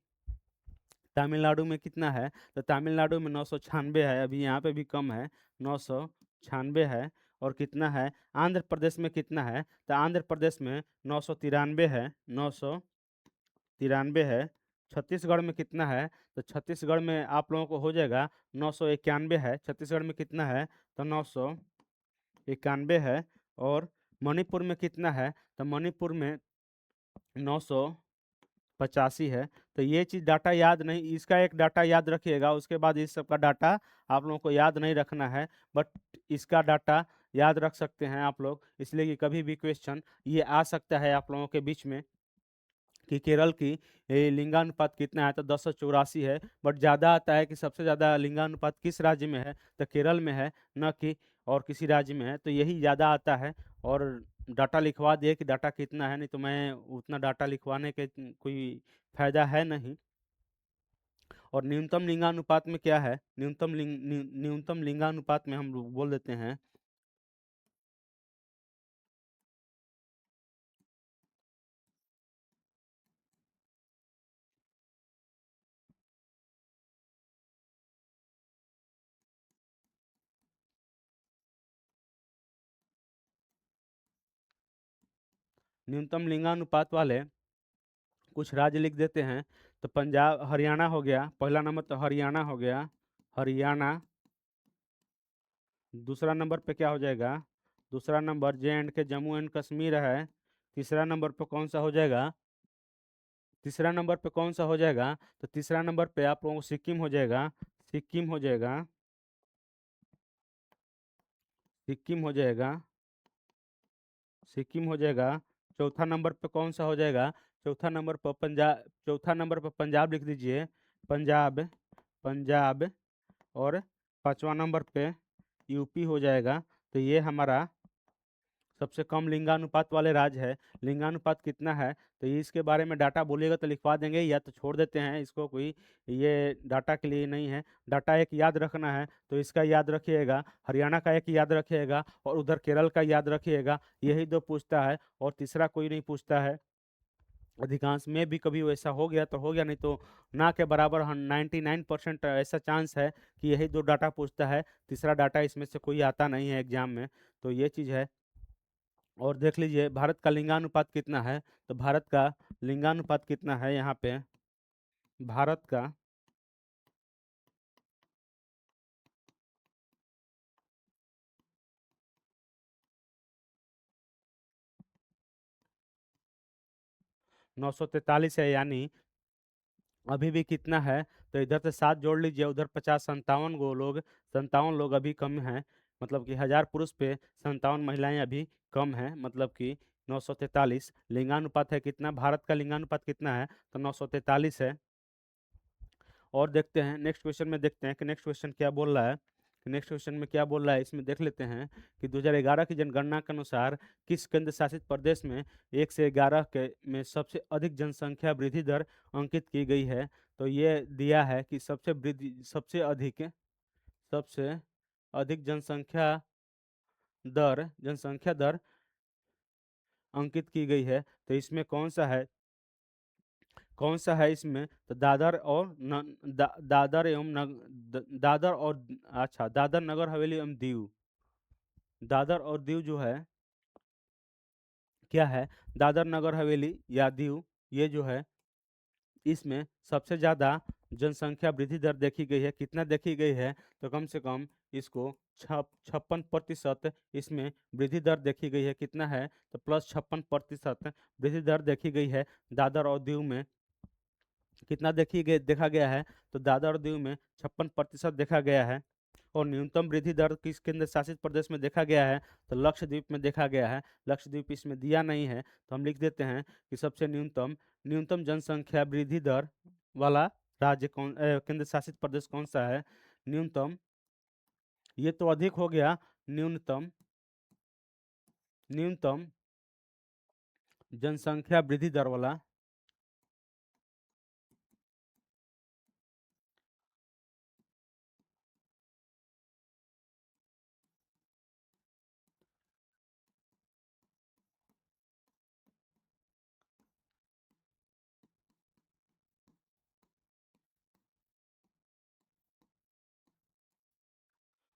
तमिलनाडु में कितना है? तो तमिलनाडु में 996 है, अभी यहाँ पे भी कम है, 996 है। और कितना है? आंध्र प्रदेश में कितना है? तो आंध्र प्रदेश में 993 है, 993 है। छत्तीसगढ़ में कितना है? तो छत्तीसगढ़ में आप लोगों को हो जाएगा 991 है। छत्तीसगढ़ में कितना है? तो 991 है। और मणिपुर में कितना है? तो मणिपुर में 985 है। तो ये चीज़ डाटा याद नहीं, इसका एक डाटा याद रखिएगा, उसके बाद इस सब का डाटा आप लोगों को याद नहीं रखना है, बट इसका डाटा याद रख सकते हैं आप लोग, इसलिए कि कभी भी क्वेश्चन ये आ सकता है आप लोगों के बीच में कि केरल की लिंगानुपात कितना है? तो 1084 है, बट ज़्यादा आता है कि सबसे ज़्यादा लिंगानुपात किस राज्य में है? तो केरल में है, न कि और किसी राज्य में है, तो यही ज़्यादा आता है। और डाटा लिखवा दिए कि डाटा कितना है, नहीं तो मैं उतना डाटा लिखवाने के कोई फ़ायदा है नहीं। और न्यूनतम लिंगानुपात में क्या है? न्यूनतम लिंगानुपात में हम लोग बोल देते हैं न्यूनतम लिंगानुपात वाले कुछ राज्य लिख देते हैं। तो पंजाब, हरियाणा हो गया, पहला नंबर तो हरियाणा हो गया, हरियाणा। दूसरा नंबर पे क्या हो जाएगा? दूसरा number J&K, Jammu and Kashmir है। तीसरा नंबर पे कौन सा हो जाएगा? तीसरा नंबर पे कौन सा हो जाएगा? तो तीसरा नंबर पे आप लोगों को सिक्किम हो जाएगा, सिक्किम हो जाएगा, सिक्किम हो जाएगा, सिक्किम हो जाएगा। चौथा नंबर पे कौन सा हो जाएगा? चौथा नंबर पर पंजाब, चौथा नंबर पर पंजाब लिख दीजिए, पंजाब, पंजाब। और पांचवा नंबर पे यूपी हो जाएगा। तो ये हमारा सबसे कम लिंगानुपात वाले राज्य है। लिंगानुपात कितना है तो ये इसके बारे में डाटा बोलिएगा तो लिखवा देंगे, या तो छोड़ देते हैं इसको, कोई ये डाटा के लिए नहीं है। डाटा एक याद रखना है तो इसका याद रखिएगा, हरियाणा का एक याद रखिएगा और उधर केरल का याद रखिएगा। यही दो पूछता है और तीसरा कोई नहीं पूछता है। अधिकांश में भी कभी वैसा हो गया तो हो गया, नहीं तो ना के बराबर 99% ऐसा चांस है कि यही दो डाटा पूछता है। तीसरा डाटा इसमें से कोई आता नहीं है एग्जाम में। तो ये चीज़ है। और देख लीजिए भारत का लिंगानुपात कितना है। तो भारत का लिंगानुपात कितना है यहाँ पे? भारत का 943 है, यानी अभी भी कितना है? तो इधर से 7 जोड़ लीजिए, उधर 50, 57 गो लोग, 57 लोग अभी कम हैं। मतलब कि 1000 पुरुष पे 57 महिलाएं अभी कम हैं, मतलब कि 943 लिंगानुपात है। कितना भारत का लिंगानुपात कितना है? तो 943 है। और देखते हैं नेक्स्ट क्वेश्चन में, देखते हैं कि नेक्स्ट क्वेश्चन क्या बोल रहा है। नेक्स्ट क्वेश्चन में क्या बोल रहा है इसमें देख लेते हैं कि 2011 की जनगणना के अनुसार किस केंद्र शासित प्रदेश में 1 से 11 के में सबसे अधिक जनसंख्या वृद्धि दर अंकित की गई है? तो ये दिया है कि सबसे वृद्धि, सबसे अधिक जनसंख्या दर अंकित की गई है। तो इसमें कौन सा है? कौन सा है इसमें? तो दादर और दादर एवं दादर और, अच्छा, दादर नगर हवेली एवं दीव। दादर और दीव जो है क्या है? दादर नगर हवेली या दीव, ये जो है इसमें सबसे ज्यादा जनसंख्या वृद्धि दर देखी गई है। कितना देखी गई है? तो कम से कम इसको 56% इसमें वृद्धि दर देखी गई है। कितना है? तो +56% वृद्धि दर देखी गई है दादर और दीव में। कितना देखा गया है? तो दादर और दीव में 56% देखा गया है। और न्यूनतम वृद्धि दर किस केंद्र शासित प्रदेश में देखा गया है? तो लक्षद्वीप में देखा गया है। लक्षद्वीप इसमें दिया नहीं है तो हम लिख देते हैं कि सबसे न्यूनतम न्यूनतम जनसंख्या वृद्धि दर वाला राज्य कौन, केंद्र शासित प्रदेश कौन सा है? न्यूनतम, ये तो अधिक हो गया। न्यूनतम, न्यूनतम जनसंख्या वृद्धि दर वाला,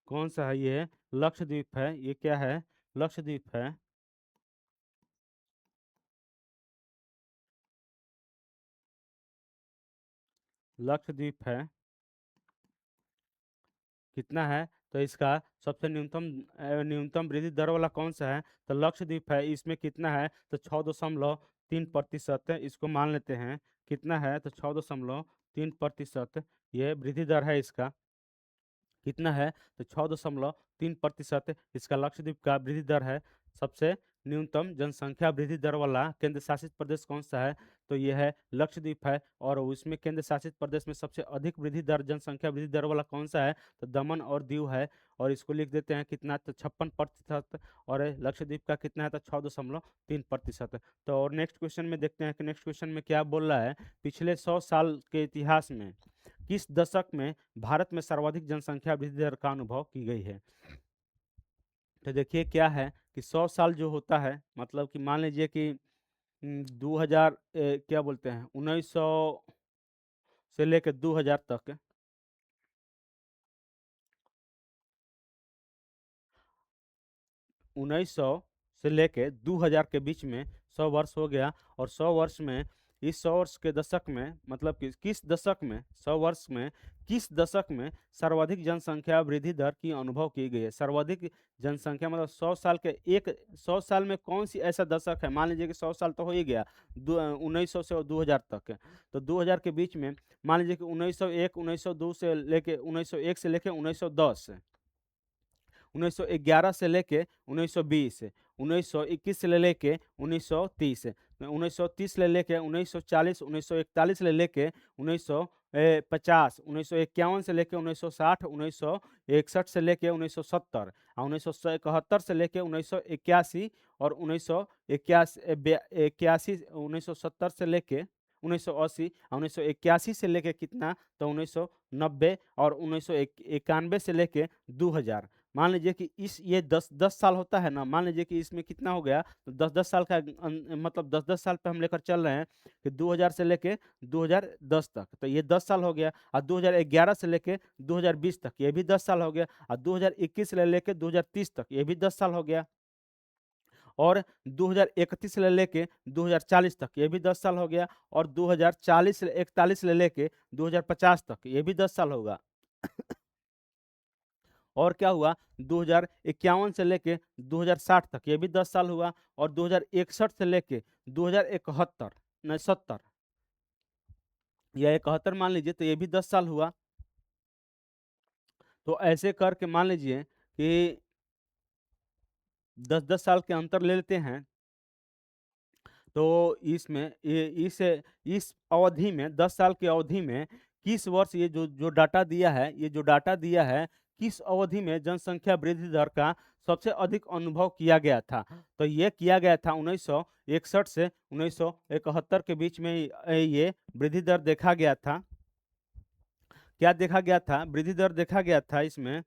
कौन सा है? ये लक्षद्वीप है। ये क्या है? लक्षद्वीप है। लक्षद्वीप है। कितना है? तो इसका सबसे न्यूनतम वृद्धि दर वाला कौन सा है? तो लक्षद्वीप है। इसमें कितना है? तो 6.3% है, इसको मान लेते हैं। कितना है? तो 6.3%, ये वृद्धि दर है इसका। कितना है? तो 6.3% इसका लक्षद्वीप का वृद्धि दर है। सबसे न्यूनतम जनसंख्या वृद्धि दर वाला केंद्र शासित प्रदेश कौन सा है? तो यह है लक्षद्वीप है। और उसमें केंद्र शासित प्रदेश में सबसे अधिक वृद्धि दर, जनसंख्या वृद्धि दर वाला कौन सा है? तो दमन और दीव है। और इसको लिख देते हैं कितना? तो 56%। और लक्षद्वीप का कितना है? तो 6.3%। तो और नेक्स्ट क्वेश्चन में देखते हैं कि नेक्स्ट क्वेश्चन में क्या बोल रहा है। पिछले 100 साल के इतिहास में किस दशक में भारत में सर्वाधिक जनसंख्या वृद्धि दर का अनुभव की गई है? तो देखिए क्या है कि 100 साल जो होता है, मतलब कि मान लीजिए कि 2000, क्या बोलते हैं, 1900 से लेकर 2000 तक, 1900 से लेके 2000 के बीच में 100 वर्ष हो गया। और 100 वर्ष में, इस 100 वर्ष के दशक में, मतलब कि किस दशक में, 100 वर्ष में किस दशक में सर्वाधिक जनसंख्या वृद्धि दर की अनुभव की गई है? सर्वाधिक जनसंख्या मतलब 100 साल के, एक 100 साल में कौन सी ऐसा दशक है? मान लीजिए कि 100 साल तो हो ही गया, 1900 से 2000 तक है। तो 2000 के बीच में मान लीजिए कि 1901, 1902 से लेके 1901 से लेके 1910, 1911 से लेके 1920, 1921 से लेके 1930, 1930 से लेके 1940, 1941 से लेके 1950, 1951 से लेके 1960, 1961 से लेके 1970, और 1971 से लेके 1981, और 1970 से लेके 1980, और 1981 से लेके कितना, तो 1990, और 1991 से लेके 2000। मान लीजिए कि इस ये 10-10 साल होता है ना, मान लीजिए कि इसमें कितना हो गया, तो 10-10 साल का मतलब 10-10 साल पे हम लेकर चल रहे हैं कि 2000 से लेके 2010 तक, तो ये 10 साल हो गया। और 2011 से लेके 2020 तक ये भी 10 साल हो गया। और 2021 से लेके 2030 तक ये भी 10 साल हो गया। और 2031 से लेके 2040 तक ये भी 10 साल हो गया। और 2040 से 41 से लेके 2050 तक ये भी 10 साल होगा। और क्या हुआ, 2051 से लेके 2060 तक ये भी 10 साल हुआ। और 2061 से लेके 2071, नहीं 70 या 71 मान लीजिए, तो ये भी 10 साल हुआ। तो ऐसे करके मान लीजिए कि 10-10 साल के अंतर ले लेते हैं। तो इसमें ये इस अवधि में, 10 साल की अवधि में, किस वर्ष ये जो जो डाटा दिया है, ये जो डाटा दिया है, किस अवधि में जनसंख्या वृद्धि दर का सबसे अधिक अनुभव किया गया था? तो ये किया गया था 1961 से 1971 के बीच में ये वृद्धि दर देखा गया था। क्या देखा गया था? वृद्धि दर देखा गया था इसमें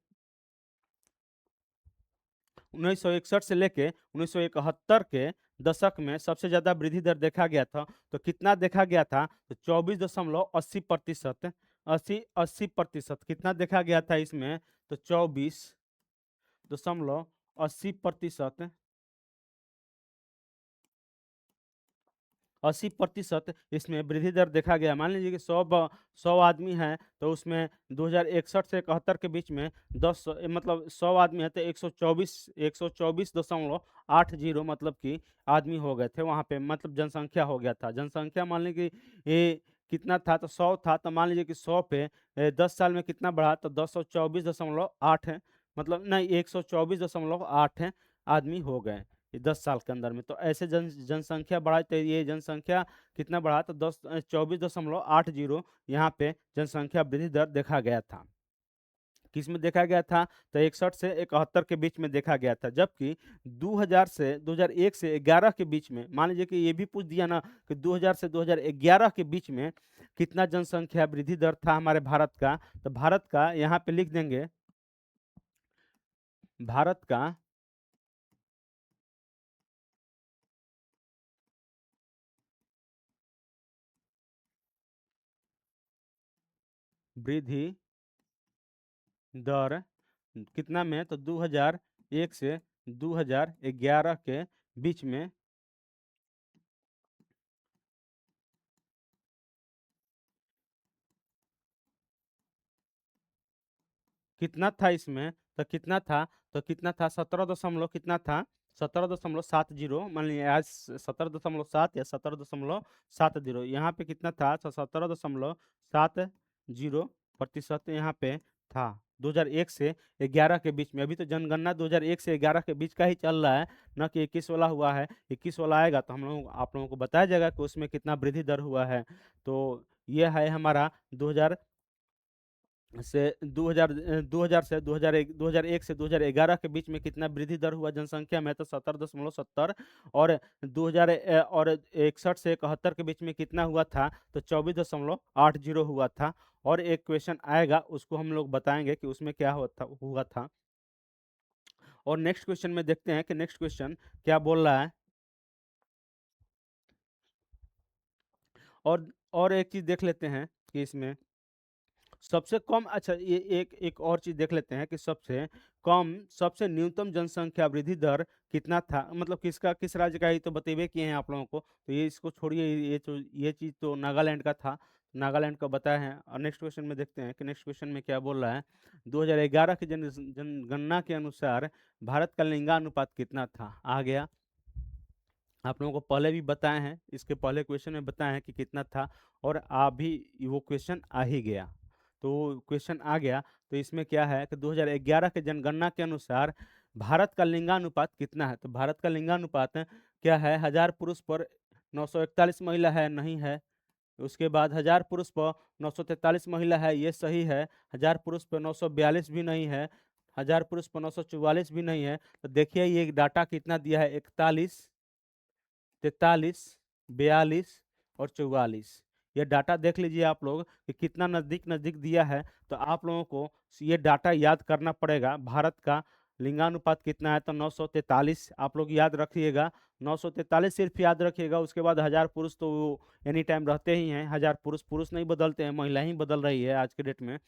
1961 से लेके 1971 के दशक में सबसे ज़्यादा वृद्धि दर देखा गया था। तो कितना देखा गया था? तो 24.80%, 80% कितना देखा गया था इसमें? तो 24.80%, 80% इसमें वृद्धि दर देखा गया। मान लीजिए कि 100 आदमी हैं, तो उसमें 2061 से 71 के बीच में 10 मतलब 100 आदमी हैं, तो 124.80 मतलब कि आदमी हो गए थे वहाँ पे, मतलब जनसंख्या हो गया था। जनसंख्या मान लीजिए कि ये कितना था, तो 100 था, तो मान लीजिए कि 100 पे 10 साल में कितना बढ़ा, तो 124.8 है, मतलब नहीं 124.8 आदमी हो गए। ये 10 साल के अंदर में। तो ऐसे जनसंख्या बढ़ा, तो ये जनसंख्या कितना बढ़ा, तो 24.80 यहाँ पे जनसंख्या वृद्धि दर देखा गया था। किसमें देखा गया था? तो 61 से 71 के बीच में देखा गया था। जबकि 2000 से 2001 से 11 के बीच में, मान लीजिए कि ये भी पूछ दिया ना कि 2000 से 2011 के बीच में कितना जनसंख्या वृद्धि दर था हमारे भारत का, तो भारत का यहाँ पे लिख देंगे, भारत का वृद्धि दर कितना में, तो 2001 से 2011 के बीच में कितना था इसमें, तो कितना था, तो कितना था, 17 दशमलव कितना था, 17.70, मान लीजिए आज 17.7 या 17.70, यहाँ पे कितना था, तो 17.70% यहाँ पे था 2001 से 11 के बीच में। अभी तो जनगणना 2001 से 11 के बीच का ही चल रहा है, न कि 21 वाला हुआ है। 21 वाला आएगा तो हम लोग आप लोगों को बताया जाएगा कि उसमें कितना वृद्धि दर हुआ है। तो ये है हमारा 2000 से 2000 से 2001 से 2011 के बीच में कितना वृद्धि दर हुआ जनसंख्या में, तो 17.70। और 2000 और 61 से 71 के बीच में कितना हुआ था, तो 24.80 हुआ था। और एक क्वेश्चन आएगा, उसको हम लोग बताएंगे कि उसमें क्या हुआ था। और नेक्स्ट क्वेश्चन में देखते हैं कि नेक्स्ट क्वेश्चन क्या बोल रहा है। और और एक चीज देख लेते हैं कि इसमें सबसे कम, अच्छा ये एक एक और चीज़ देख लेते हैं कि सबसे कम, सबसे न्यूनतम जनसंख्या वृद्धि दर कितना था? मतलब किसका, किस राज्य का, ये तो बतेबे किए हैं आप लोगों को, तो ये इसको छोड़िए, ये चीज़ तो नागालैंड का था, नागालैंड का बताए हैं। और नेक्स्ट क्वेश्चन में देखते हैं कि नेक्स्ट क्वेश्चन में क्या बोल रहा है। 2011 की जनगणना के अनुसार भारत का लिंगानुपात कितना था? आ गया। आप लोगों को पहले भी बताए हैं, इसके पहले क्वेश्चन में बताए हैं कि कितना था, और अभी वो क्वेश्चन आ ही गया। तो क्वेश्चन आ गया, तो इसमें क्या है कि 2011 के जनगणना के अनुसार भारत का लिंगानुपात कितना है? तो भारत का लिंगानुपात क्या है? 1000 पुरुष पर 941 महिला है, नहीं है। उसके बाद 1000 पुरुष पर 943 महिला है, ये सही है। 1000 पुरुष पर 942 भी नहीं है। 1000 पुरुष पर 944 भी नहीं है। तो देखिए ये डाटा कितना दिया है, 41, 43, 42 और 44। ये डाटा देख लीजिए आप लोग कि कितना नज़दीक नज़दीक दिया है। तो आप लोगों को ये डाटा याद करना पड़ेगा। भारत का लिंगानुपात कितना है? तो 943 आप लोग याद रखिएगा। 943 सिर्फ याद रखिएगा। उसके बाद 1000 पुरुष तो वो एनी टाइम रहते ही हैं। 1000 पुरुष, पुरुष नहीं बदलते हैं, महिला ही बदल रही है आज के डेट में।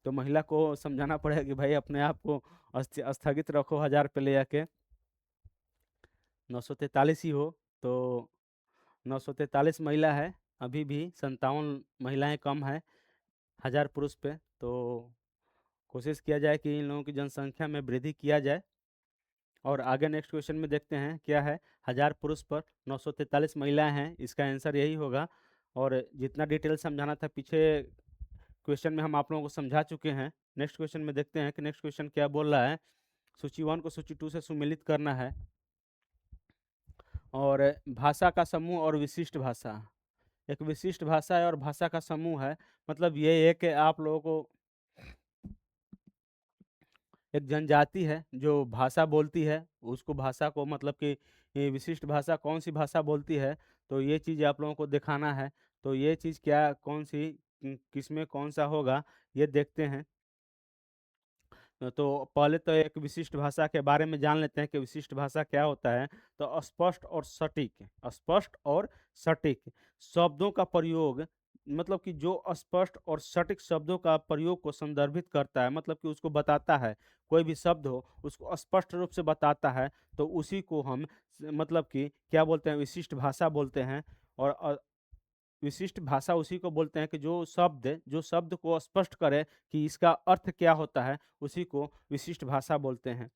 तो महिला को समझाना पड़ेगा कि भाई अपने आप को स्थगित रखो, 1000 पे ले आके 943 ही हो। तो 943 महिला है, अभी भी 57 महिलाएं कम है 1000 पुरुष पे। तो कोशिश किया जाए कि इन लोगों की जनसंख्या में वृद्धि किया जाए। और आगे नेक्स्ट क्वेश्चन में देखते हैं क्या है। 1000 पुरुष पर 943 महिलाएं हैं, इसका आंसर यही होगा। और जितना डिटेल समझाना था पीछे क्वेश्चन में हम आप लोगों को समझा चुके हैं। नेक्स्ट क्वेश्चन में देखते हैं कि नेक्स्ट क्वेश्चन क्या बोल रहा है। सूची 1 को सूची 2 से सुमेलित करना है। और भाषा का समूह और विशिष्ट भाषा, एक विशिष्ट भाषा है और भाषा का समूह है। मतलब ये है कि आप लोगों को एक जनजाति है जो भाषा बोलती है, उसको भाषा को मतलब कि ये विशिष्ट भाषा कौन सी भाषा बोलती है, तो ये चीज़ आप लोगों को दिखाना है। तो ये चीज़ क्या, कौन सी, किस में कौन सा होगा, ये देखते हैं। तो पहले तो एक विशिष्ट भाषा के बारे में जान लेते हैं कि विशिष्ट भाषा क्या होता है। तो स्पष्ट और सटीक, स्पष्ट और सटीक शब्दों का प्रयोग, मतलब कि जो स्पष्ट और सटीक शब्दों का प्रयोग को संदर्भित करता है, मतलब कि उसको बताता है। कोई भी शब्द हो उसको स्पष्ट रूप से बताता है, तो उसी को हम मतलब कि क्या बोलते हैं, विशिष्ट भाषा बोलते हैं। और विशिष्ट भाषा उसी को बोलते हैं कि जो शब्द को स्पष्ट करे कि इसका अर्थ क्या होता है, उसी को विशिष्ट भाषा बोलते हैं।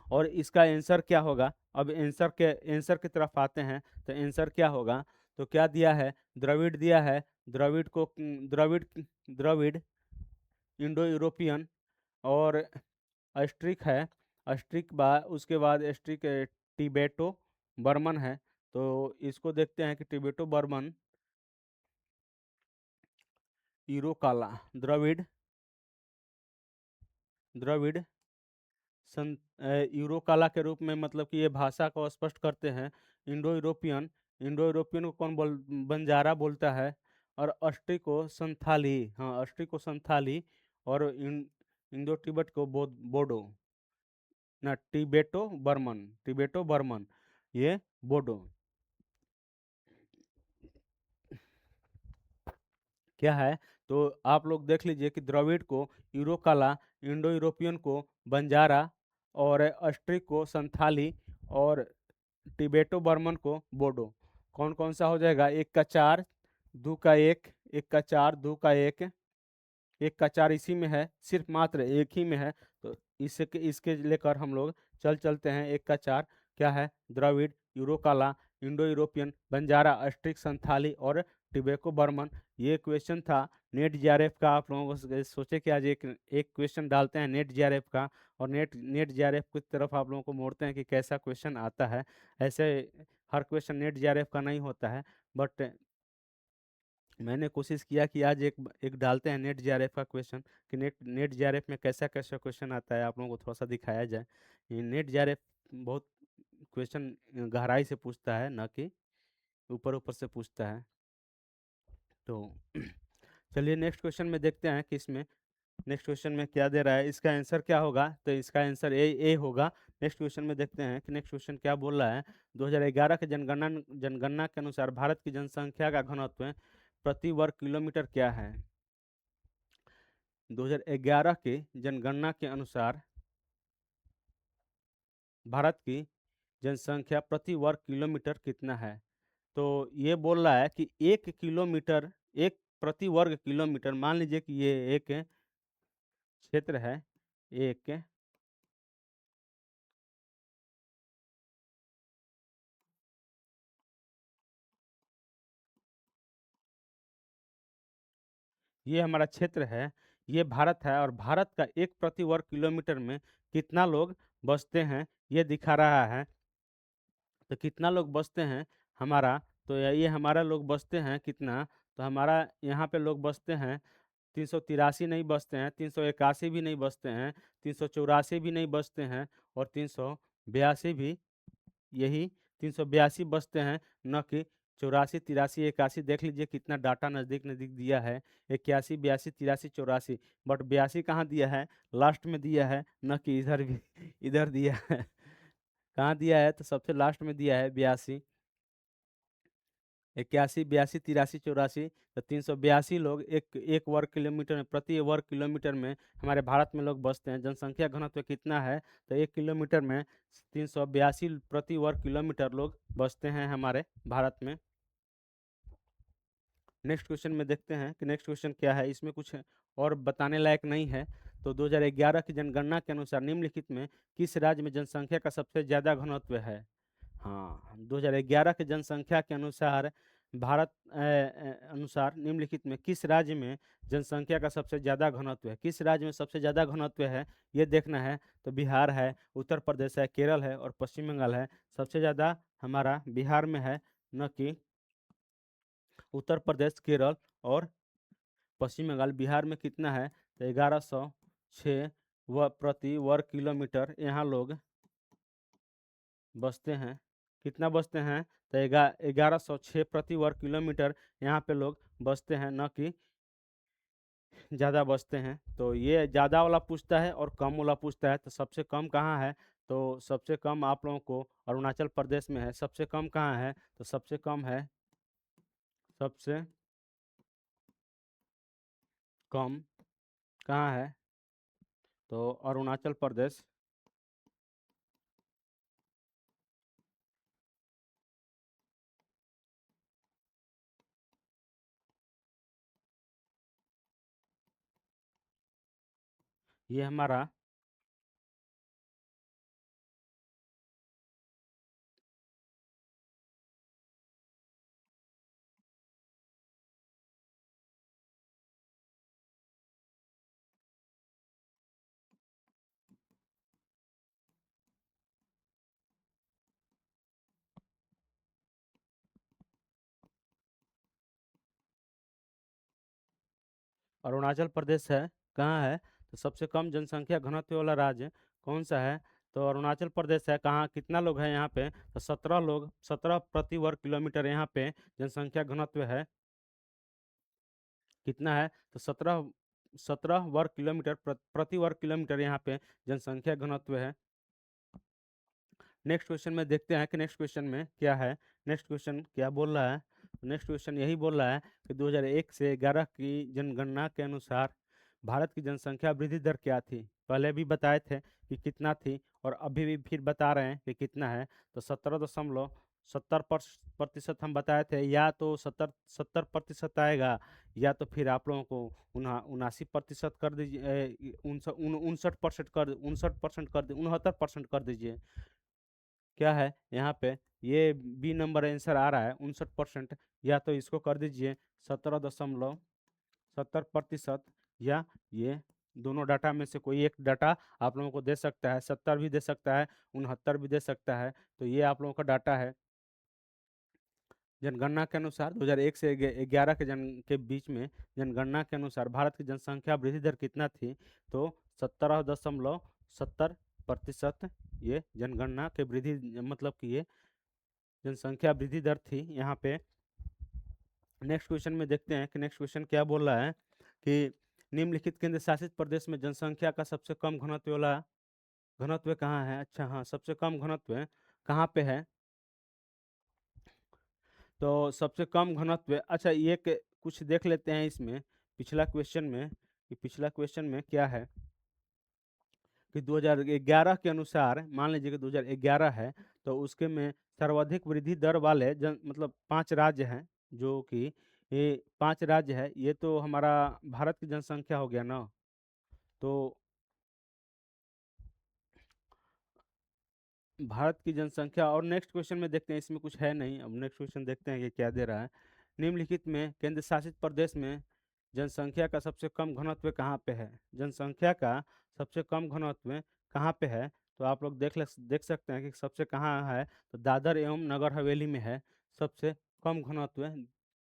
और इसका आंसर क्या होगा? अब आंसर की तरफ आते हैं। तो आंसर क्या होगा? तो क्या दिया है? द्रविड़ दिया है। द्रविड़, इंडो यूरोपियन, और अस्ट्रिक है। उसके बाद अस्ट्रिक, टिबेटो बर्मन है। तो इसको देखते हैं कि टिबेटो बर्मन, यूरोकाला, द्रविड़, द्रविड़ यूरोकाला के रूप में, मतलब कि ये भाषा को स्पष्ट करते हैं। इंडो यूरोपियन को कौन बंजारा बोलता है। और अष्टी को संथाली, हाँ अष्टी को संथाली। और इंडो तिब्बत को बोडो, ना टिबेटो बर्मन, ये बोडो। क्या है? तो आप लोग देख लीजिए कि द्रविड़ को यूरोकाला, इंडो यूरोपियन को बंजारा, और अस्ट्रिक को संथाली, और टिबेटो बर्मन को बोडो। कौन कौन सा हो जाएगा? एक का चार, दो का एक, एक का चार, दो का एक का चार इसी में है, सिर्फ मात्र एक ही में है। तो इसके इसके लेकर हम लोग चलते हैं। एक का चार क्या है? द्रविड़, यूरोकाला, Indo European, Banjara, Austric, Santhali और टिबेको बर्मन। ये क्वेश्चन था नेट जीआरएफ का। आप लोगों को सोचे कि आज एक एक क्वेश्चन डालते हैं नेट जीआरएफ का, और नेट जीआरएफ की तरफ आप लोगों को मोड़ते हैं कि कैसा क्वेश्चन आता है। ऐसे हर क्वेश्चन नेट जीआरएफ का नहीं होता है, बट मैंने कोशिश किया कि आज एक एक डालते हैं नेट जीआरएफ का क्वेश्चन, कि नेट जीआरएफ में कैसा कैसा क्वेश्चन आता है, आप लोगों को थोड़ा सा दिखाया जाए। ये नेट जीआरएफ बहुत क्वेश्चन गहराई से पूछता है, ना कि ऊपर ऊपर से पूछता है। तो चलिए नेक्स्ट क्वेश्चन में देखते हैं कि इसमें नेक्स्ट क्वेश्चन में क्या दे रहा है, इसका आंसर क्या होगा। तो इसका आंसर ए होगा। नेक्स्ट क्वेश्चन में देखते हैं कि नेक्स्ट क्वेश्चन क्या बोल रहा है। 2011 के जनगणना के अनुसार भारत की जनसंख्या का घनत्व प्रति वर्ग किलोमीटर क्या है? 2011 के जनगणना के अनुसार भारत की जनसंख्या प्रति वर्ग किलोमीटर कितना है? तो ये बोल रहा है कि 1 किलोमीटर, 1 प्रति वर्ग किलोमीटर, मान लीजिए कि ये एक क्षेत्र है, एक ये हमारा क्षेत्र है, ये भारत है, और भारत का 1 प्रति वर्ग किलोमीटर में कितना लोग बसते हैं ये दिखा रहा है। तो कितना लोग बसते हैं हमारा, तो ये हमारा लोग बसते हैं कितना, तो हमारा यहाँ पे लोग बसते हैं 383 नहीं बसते हैं, 381 भी नहीं बसते हैं, 384 भी नहीं बसते हैं, और 382 भी, यही 382 बसते हैं, न कि 84, 83, 81। देख लीजिए कितना डाटा नज़दीक नज़दीक दिया है, 81, 82, 83, 84, बट 82 कहाँ दिया है, लास्ट में दिया है, न कि इधर भी इधर दिया है। कहाँ दिया है, तो सबसे लास्ट में दिया है 82, 81, 82, 83, 84। तो 382 लोग एक एक वर्ग किलोमीटर में, प्रति वर्ग किलोमीटर में हमारे भारत में लोग बसते हैं। जनसंख्या घनत्व कितना है, तो 1 किलोमीटर में 382 प्रति वर्ग किलोमीटर लोग बसते हैं हमारे भारत में। नेक्स्ट क्वेश्चन में देखते हैं कि नेक्स्ट क्वेश्चन क्या है, इसमें कुछ और बताने लायक नहीं है। तो 2011 की जनगणना के अनुसार निम्नलिखित में किस राज्य में जनसंख्या का सबसे ज्यादा घनत्व है? हाँ, 2011 के जनसंख्या के अनुसार भारत अनुसार निम्नलिखित में किस राज्य में जनसंख्या का सबसे ज़्यादा घनत्व है? किस राज्य में सबसे ज़्यादा घनत्व है ये देखना है। तो बिहार है, उत्तर प्रदेश है, केरल है, और पश्चिम बंगाल है। सबसे ज़्यादा हमारा बिहार में है, न कि उत्तर प्रदेश, केरल और पश्चिम बंगाल। बिहार में कितना है, तो 1106 प्रति वर्ग किलोमीटर यहाँ लोग बसते हैं। कितना बसते हैं, तो 1106 प्रति वर्ग किलोमीटर यहाँ पे लोग बसते हैं, न कि ज़्यादा बसते हैं। तो ये ज़्यादा वाला पूछता है और कम वाला पूछता है, तो सबसे कम कहाँ है, तो सबसे कम आप लोगों को अरुणाचल प्रदेश में है। सबसे कम कहाँ है, तो सबसे कम है, सबसे कम कहाँ है, तो अरुणाचल प्रदेश। ये हमारा अरुणाचल प्रदेश है। कहाँ है, तो सबसे कम जनसंख्या घनत्व वाला राज्य कौन सा है, तो अरुणाचल प्रदेश है। कहाँ कितना लोग हैं यहाँ पे, तो 17 लोग, 17 प्रति वर्ग किलोमीटर यहाँ पे जनसंख्या घनत्व है। कितना है, तो 17 वर्ग किलोमीटर, प्रति वर्ग किलोमीटर यहाँ पे जनसंख्या घनत्व है। नेक्स्ट क्वेश्चन में देखते हैं कि नेक्स्ट क्वेश्चन में क्या है। नेक्स्ट क्वेश्चन क्या बोल रहा है, नेक्स्ट क्वेश्चन यही बोल रहा है कि 2001 से 11 की जनगणना के अनुसार भारत की जनसंख्या वृद्धि दर क्या थी। पहले भी बताए थे कि कितना थी, और अभी भी फिर बता रहे हैं कि कितना है। तो 17.70% हम बताए थे, या तो 70% आएगा, या तो फिर आप लोगों को 79% कर दीजिए, 59% कर, 59% कर, 69% कर दीजिए। क्या है यहाँ पे, ये बी नंबर आंसर आ रहा है 59%। या तो इसको कर दीजिए 17.70%, या ये दोनों डाटा में से कोई एक डाटा आप लोगों को दे सकता है। 70 भी दे सकता है, 69 भी दे सकता है। तो ये आप लोगों का डाटा है। जनगणना के अनुसार 2001 से 11 के जन के बीच में जनगणना के अनुसार भारत की जनसंख्या वृद्धि दर कितना थी, तो 17.70%। ये जनगणना के वृद्धि, मतलब कि ये जनसंख्या वृद्धि दर थी यहाँ पे। नेक्स्ट क्वेश्चन में देखते हैं कि नेक्स्ट क्वेश्चन क्या बोल रहा है कि निम्नलिखित केंद्र शासित प्रदेश में जनसंख्या का सबसे कम घनत्व वाला घनत्व कहाँ है। अच्छा हाँ, सबसे कम घनत्व कहाँ पे है, तो सबसे कम घनत्व, अच्छा ये कुछ देख लेते हैं इसमें पिछला क्वेश्चन में कि पिछला क्वेश्चन में क्या है कि 2011 के अनुसार, मान लीजिए कि 2011 है, तो उसके में सर्वाधिक वृद्धि दर वाले मतलब 5 राज्य हैं, जो कि ये 5 राज्य है, ये तो हमारा भारत की जनसंख्या हो गया ना। तो भारत की जनसंख्या, और नेक्स्ट क्वेश्चन में देखते हैं, इसमें कुछ है नहीं। अब नेक्स्ट क्वेश्चन देखते हैं कि क्या दे रहा है। निम्नलिखित में केंद्र शासित प्रदेश में जनसंख्या का सबसे कम घनत्व कहाँ पे है? जनसंख्या का सबसे कम घनत्व कहाँ पे है? तो आप लोग देख सकते हैं कि सबसे कहाँ है, तो दादर एवं नगर हवेली में है सबसे कम घनत्व।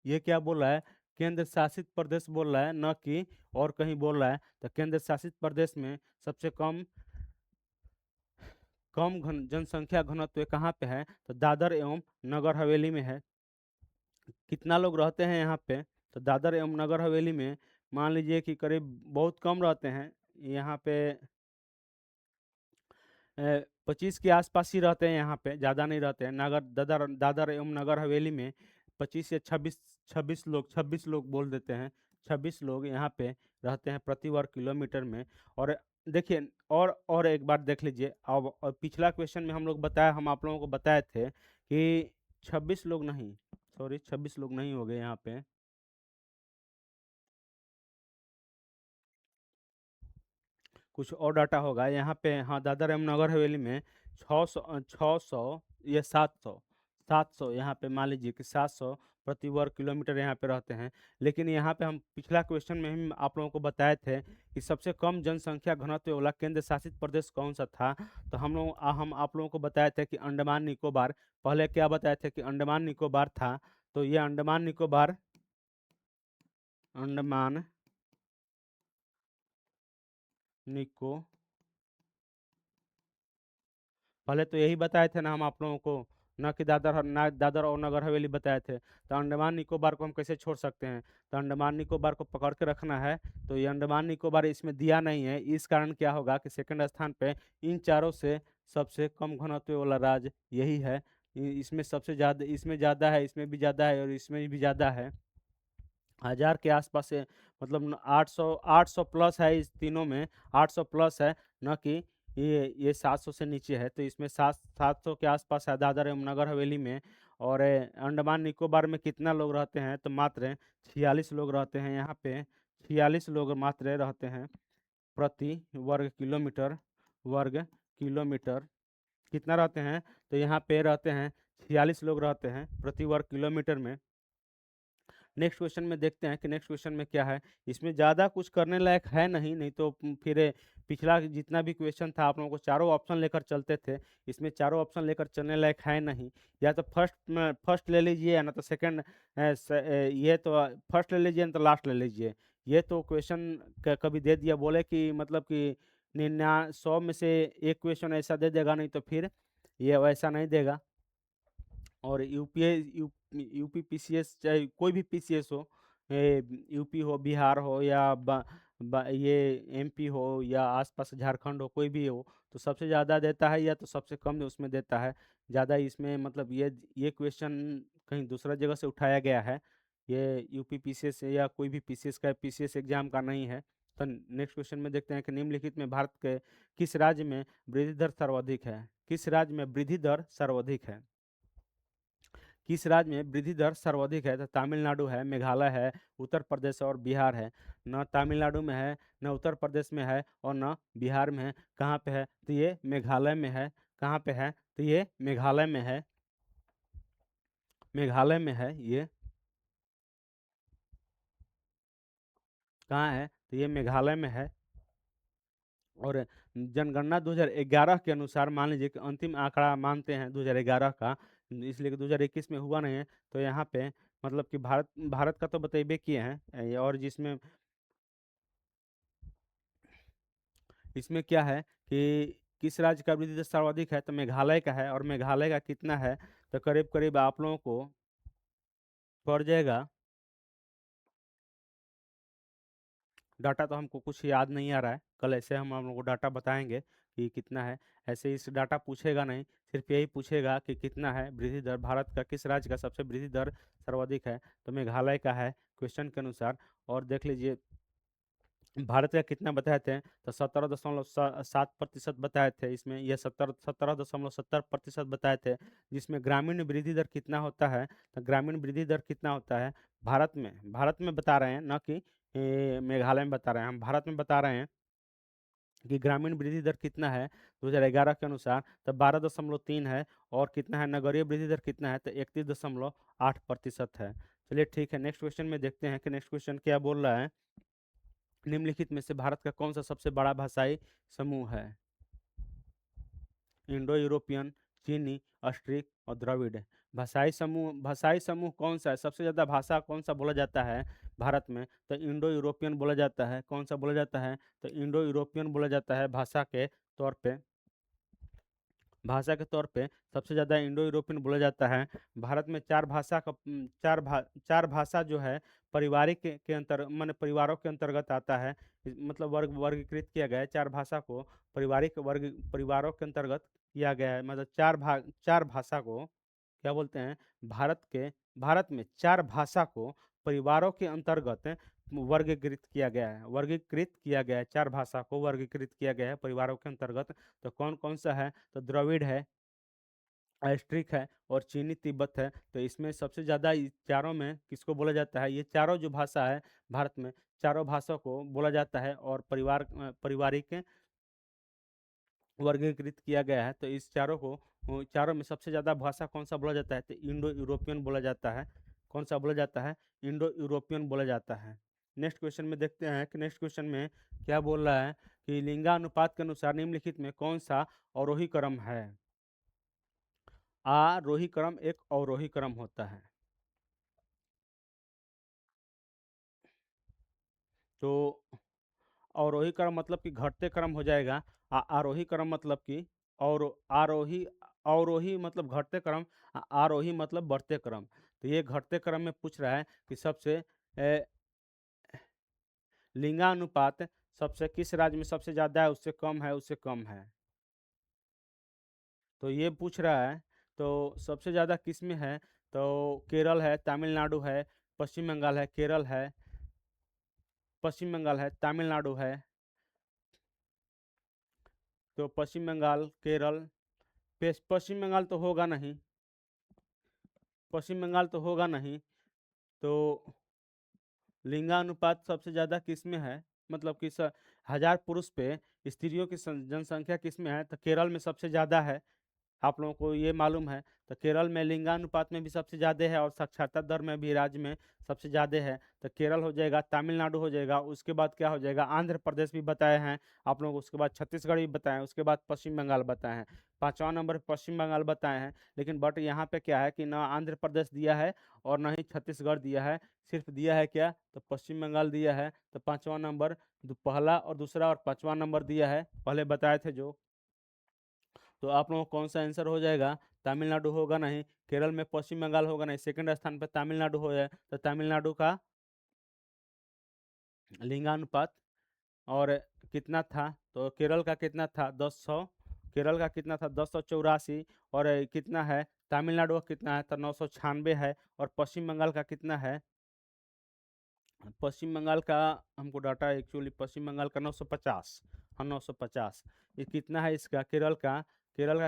ये क्या बोल रहा है? केंद्र शासित प्रदेश बोल रहा है, न कि और कहीं बोल रहा है। तो केंद्र शासित प्रदेश में सबसे कम कम जनसंख्या घनत्व कहाँ पे है? तो दादर एवं नगर हवेली में है। कितना लोग रहते हैं यहाँ पे? तो दादर एवं नगर हवेली में मान लीजिए कि करीब बहुत कम रहते हैं यहाँ पे। 25 के आसपास ही रहते हैं यहाँ पे, ज़्यादा नहीं रहते हैं। दादर दादर एवं नगर हवेली में 25 या 26 लोग बोल देते हैं, 26 लोग यहाँ पे रहते हैं प्रति वर्ग किलोमीटर में। और देखिए, और एक बार देख लीजिए। अब पिछला क्वेश्चन में हम आप लोगों को बताए थे कि 26 लोग नहीं, सॉरी 26 लोग नहीं हो गए यहाँ पे। कुछ और डाटा होगा यहाँ पे। हाँ, दादर एवं नगर हवेली में 600 या 700 यहाँ पे, मान लीजिए कि 700 प्रति वर्ग किलोमीटर यहाँ पे रहते हैं। लेकिन यहाँ पे हम पिछला क्वेश्चन में हम आप लोगों को बताए थे कि सबसे कम जनसंख्या घनत्व वाला केंद्र शासित प्रदेश कौन सा था। तो हम आप लोगों को बताए थे कि अंडमान निकोबार। पहले क्या बताए थे कि अंडमान निकोबार था। तो ये अंडमान निको पहले तो यही बताए थे ना हम आप लोगों को, न कि दादर और नगर हवेली बताए थे। तो अंडमान निकोबार को हम कैसे छोड़ सकते हैं? तो अंडमान निकोबार को पकड़ के रखना है। तो ये अंडमान निकोबार इसमें दिया नहीं है, इस कारण क्या होगा कि सेकंड स्थान पे इन चारों से सबसे कम घनत्व वाला राज्य यही है। इसमें सबसे ज़्यादा, इसमें ज़्यादा है, इसमें भी ज़्यादा है, और इसमें भी ज़्यादा है। 1000 के आसपास से, मतलब 800 प्लस है इस तीनों में, 800 प्लस है, न कि ये 700 से नीचे है। तो इसमें 700 के आसपास है दादर एवं नगर हवेली में। और अंडमान निकोबार में कितना लोग रहते हैं? तो मात्र 46 लोग रहते हैं यहाँ पे। 46 लोग मात्र रहते हैं प्रति वर्ग किलोमीटर। कितना रहते हैं? तो यहाँ पे रहते हैं 46 लोग रहते हैं प्रति वर्ग किलोमीटर में। नेक्स्ट क्वेश्चन में देखते हैं कि नेक्स्ट क्वेश्चन में क्या है। इसमें ज़्यादा कुछ करने लायक है नहीं, नहीं तो फिर पिछला जितना भी क्वेश्चन था आप लोगों को चारों ऑप्शन लेकर चलते थे। इसमें चारों ऑप्शन लेकर चलने लायक है नहीं। या तो फर्स्ट ले लीजिए, या ना तो सेकंड। ये तो फर्स्ट ले लीजिए, ना तो लास्ट ले लीजिए। ये तो क्वेश्चन कभी दे दिया, बोले कि मतलब कि 100 में से एक क्वेश्चन ऐसा दे देगा, नहीं तो फिर ये वैसा नहीं देगा। और यूपी पीसीएस, चाहे कोई भी पीसीएस हो, यूपी हो, बिहार हो, या ये एमपी हो, या आसपास झारखंड हो, कोई भी हो, तो सबसे ज़्यादा देता है या तो सबसे कम उसमें देता है ज़्यादा। इसमें मतलब ये क्वेश्चन कहीं दूसरा जगह से उठाया गया है। ये यूपी पीसीएस या कोई भी पीसीएस एग्जाम का नहीं है। तो नेक्स्ट क्वेश्चन में देखते हैं कि निम्नलिखित में भारत के किस राज्य में वृद्धि दर सर्वाधिक है? किस राज्य में वृद्धि दर सर्वाधिक है? किस राज्य में वृद्धि दर सर्वाधिक है? तो तमिलनाडु है, मेघालय है, उत्तर प्रदेश और बिहार है। न तमिलनाडु में है, न उत्तर प्रदेश में है, और न बिहार में है। कहाँ पे है? तो ये मेघालय में है। कहाँ पे है? तो ये मेघालय में है। मेघालय में है ये। कहाँ है? तो ये मेघालय में है। और जनगणना 2011 के अनुसार, मान लीजिए कि अंतिम आंकड़ा मानते हैं 2011 का, इसलिए कि 2021 में हुआ नहीं है। तो यहाँ पे मतलब कि भारत भारत का तो बतेबे किए हैं। और जिसमें इसमें क्या है कि किस राज्य का वृद्धि दर सर्वाधिक है? तो मेघालय का है। और मेघालय का कितना है? तो करीब करीब आप लोगों को पड़ जाएगा। डाटा तो हमको कुछ याद नहीं आ रहा है, कल ऐसे हम लोग को डाटा बताएंगे कि कितना है। ऐसे इस डाटा पूछेगा नहीं, सिर्फ यही पूछेगा कि कितना है वृद्धि दर, भारत का किस राज्य का सबसे वृद्धि दर सर्वाधिक है? तो मेघालय का है क्वेश्चन के अनुसार। और देख लीजिए भारत का कितना बताए थे, तो 17.7% बताए थे इसमें, ये 17.70% बताए थे। जिसमें ग्रामीण वृद्धि दर कितना होता है, तो ग्रामीण वृद्धि दर कितना होता है भारत में बता रहे हैं, न कि मेघालय में बता रहे हैं, हम भारत में बता रहे हैं कि ग्रामीण वृद्धि दर कितना है 2011 के अनुसार, तो 12.3 है। और कितना है नगरीय वृद्धि दर कितना है, तो 31.8% है। चलिए ठीक है, नेक्स्ट क्वेश्चन में देखते हैं कि नेक्स्ट क्वेश्चन क्या बोल रहा है। निम्नलिखित में से भारत का कौन सा सबसे बड़ा भाषाई समूह है? इंडो यूरोपियन, चीनी, ऑस्ट्रिक और द्रविड़। भाषाई समूह कौन सा है, सबसे ज्यादा भाषा कौन सा बोला जाता है भारत में, तो इंडो यूरोपियन बोला जाता है। कौन सा बोला जाता है, तो इंडो यूरोपियन बोला जाता है भाषा के तौर पे। भाषा के तौर पे सबसे ज़्यादा इंडो यूरोपियन बोला जाता है। भारत में चार भाषा जो है पारिवारिक के अंतर माने परिवारों के अंतर्गत आता है। मतलब वर्गीकृत किया गया है चार भाषा को, पारिवारिक वर्ग परिवारों के अंतर्गत किया गया है। मतलब चार भाषा को क्या बोलते हैं, भारत में चार भाषा को परिवारों के अंतर्गत वर्गीकृत किया गया है। चार भाषा को वर्गीकृत किया गया है परिवारों के अंतर्गत। तो कौन कौन सा है, तो द्रविड़ है, स्ट्रिक है और चीनी तिब्बत है। तो इसमें सबसे ज़्यादा चारों में किसको बोला जाता है, ये चारों जो भाषा है भारत में, चारों भाषा को बोला जाता है और पारिवारिक वर्गीकृत किया गया है। तो इस चारों में सबसे ज़्यादा भाषा कौन सा बोला जाता है, तो इंडो यूरोपियन बोला जाता है। कौन सा बोला जाता है, इंडो यूरोपियन बोला जाता है। नेक्स्ट क्वेश्चन में देखते हैं कि नेक्स्ट क्वेश्चन में क्या बोल रहा है कि लिंगानुपात के अनुसार निम्नलिखित में कौन सा अवरोही क्रम है? आरोही क्रम एक अवरोही क्रम होता है। तो अवरोही क्रम मतलब कि घटते क्रम हो जाएगा। आरोही क्रम मतलब कि और आरोही अवरोही मतलब घटते क्रम, आरोही मतलब बढ़ते क्रम। तो ये घटते क्रम में पूछ रहा है कि सबसे ए, लिंगानुपात सबसे किस राज्य में सबसे ज़्यादा है, उससे कम है, उससे कम है। तो ये पूछ रहा है। तो सबसे ज़्यादा किस में है, तो केरल है, तमिलनाडु है, पश्चिम बंगाल है, केरल है, पश्चिम बंगाल है, तमिलनाडु है। तो पश्चिम बंगाल, केरल, पश्चिम बंगाल तो होगा नहीं, पश्चिम बंगाल तो होगा नहीं। तो लिंगानुपात सबसे ज़्यादा किस में है, मतलब कि 1000 पुरुष पे स्त्रियों की जनसंख्या किस में है, तो केरल में सबसे ज़्यादा है। आप लोगों को ये मालूम है। तो केरल में लिंगानुपात में भी सबसे ज़्यादा है और साक्षरता दर में भी राज्य में सबसे ज़्यादा है। तो केरल हो जाएगा, तमिलनाडु हो जाएगा, उसके बाद क्या हो जाएगा, आंध्र प्रदेश भी बताए हैं आप लोग, उसके बाद छत्तीसगढ़ भी बताए हैं, उसके बाद पश्चिम बंगाल बताए हैं। 5वां नंबर पश्चिम बंगाल बताए हैं। लेकिन बट यहाँ पे क्या है कि ना आंध्र प्रदेश दिया है और ना ही छत्तीसगढ़ दिया है, सिर्फ दिया है क्या, तो पश्चिम बंगाल दिया है। तो 5वां नंबर, पहला और दूसरा और 5वां नंबर दिया है, पहले बताए थे जो। तो आप लोगों को कौन सा आंसर हो जाएगा, तमिलनाडु होगा नहीं, केरल में पश्चिम बंगाल होगा नहीं, सेकंड स्थान पर तमिलनाडु हो जाए। तो तमिलनाडु का लिंगानुपात और कितना था, तो केरल का कितना था 1000, केरल का कितना था 1084। और कितना है तमिलनाडु का कितना है, तो 996 है। और पश्चिम बंगाल का कितना है, पश्चिम बंगाल का हमको डाटा एक्चुअली पश्चिम बंगाल का 950, हाँ 950। ये कितना है इसका केरल का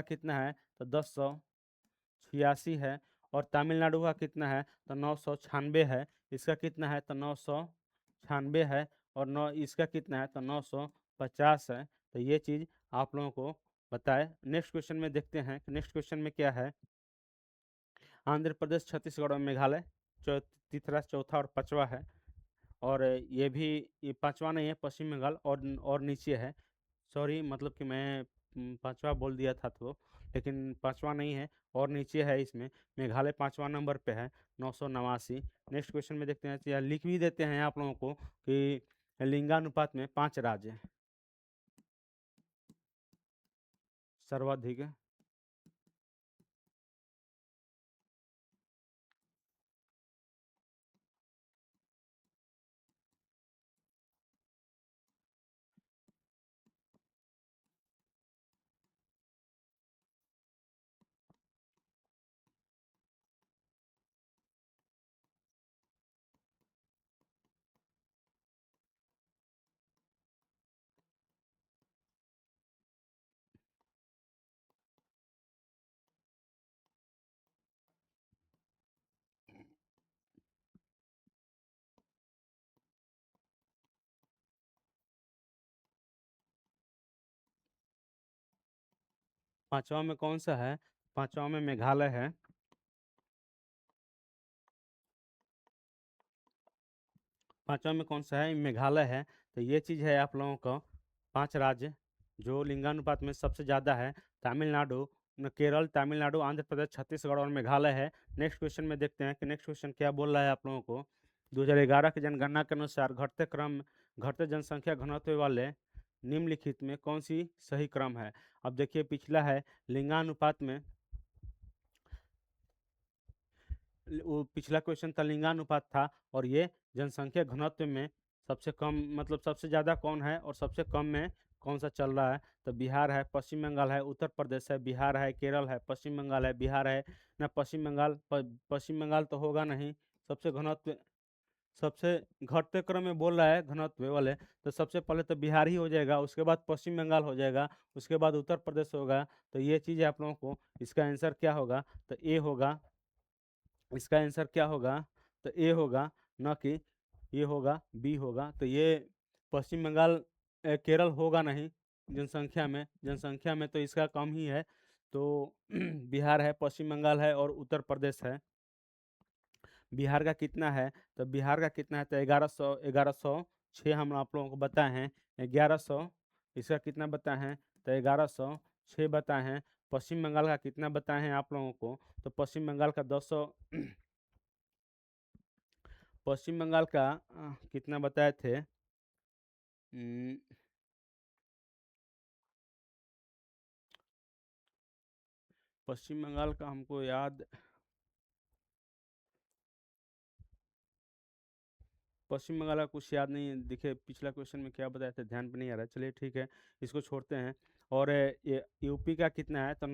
कितना है, तो 1086 है। और तमिलनाडु का कितना है, तो 996 है। इसका कितना है, तो 996 है। और नौ इसका कितना है, तो 950 है। तो ये चीज़ आप लोगों को बताए। नेक्स्ट क्वेश्चन में देखते हैं कि नेक्स्ट क्वेश्चन में क्या है। आंध्र प्रदेश, छत्तीसगढ़ और मेघालय तीसरा, चौथा और पांचवा है। और ये पांचवा नहीं है, पश्चिम बंगाल और नीचे है। सॉरी, मतलब कि मैं पांचवा बोल दिया था तो, लेकिन पांचवा नहीं है और नीचे है इसमें। मेघालय 5वां नंबर पे है, 989। नेक्स्ट क्वेश्चन में देखते हैं, या लिख भी देते हैं आप लोगों को कि लिंगानुपात में 5 राज्य सर्वाधिक पांचवा में कौन सा है? पांचवा में मेघालय है। पांचवा में कौन सा है? मेघालय है। तो ये चीज़ है आप लोगों को, पांच राज्य जो लिंगानुपात में सबसे ज़्यादा है, तमिलनाडु, केरल, तमिलनाडु, आंध्र प्रदेश, छत्तीसगढ़ और मेघालय है। नेक्स्ट क्वेश्चन में देखते हैं कि नेक्स्ट क्वेश्चन क्या बोल रहा है आप लोगों को। 2011 की जनगणना के अनुसार घटते जनसंख्या घनत्व वाले निम्नलिखित में कौन सी सही क्रम है? अब देखिए, पिछला है लिंगानुपात में, वो पिछला क्वेश्चन था लिंगानुपात था, और ये जनसंख्या घनत्व में सबसे कम, मतलब सबसे ज़्यादा कौन है और सबसे कम में कौन सा चल रहा है? तो बिहार है, पश्चिम बंगाल है, उत्तर प्रदेश है, बिहार है, केरल है, पश्चिम बंगाल है, बिहार है ना। पश्चिम बंगाल, पश्चिम बंगाल तो होगा नहीं। सबसे घनत्व, सबसे घटते क्रम में बोल रहा है घनत्व वाले, तो सबसे पहले तो बिहार ही हो जाएगा, उसके बाद पश्चिम बंगाल हो जाएगा, उसके बाद उत्तर प्रदेश होगा। तो ये चीज़ है आप लोगों को, इसका आंसर क्या होगा? तो ए होगा। इसका आंसर क्या होगा? तो ए होगा, न कि ये होगा, बी होगा। तो ये पश्चिम बंगाल, केरल होगा नहीं जनसंख्या में तो इसका कम ही है। तो बिहार है, पश्चिम बंगाल है और उत्तर प्रदेश है। बिहार का कितना है? तो बिहार का कितना है? तो 1106 हम आप लोगों को बताए हैं, 1100। इसका कितना बताए हैं? तो 1106 बताए हैं। पश्चिम बंगाल का कितना बताए हैं आप लोगों को? तो पश्चिम बंगाल का 200, पश्चिम बंगाल का कितना बताए थे? उम, पश्चिम बंगाल का हमको याद, पश्चिम बंगाल का कुछ याद नहीं है। देखिए पिछला क्वेश्चन में क्या बताए थे, ध्यान पे नहीं आ रहा है। चलिए ठीक है, इसको छोड़ते हैं। और ये यूपी का कितना है? तो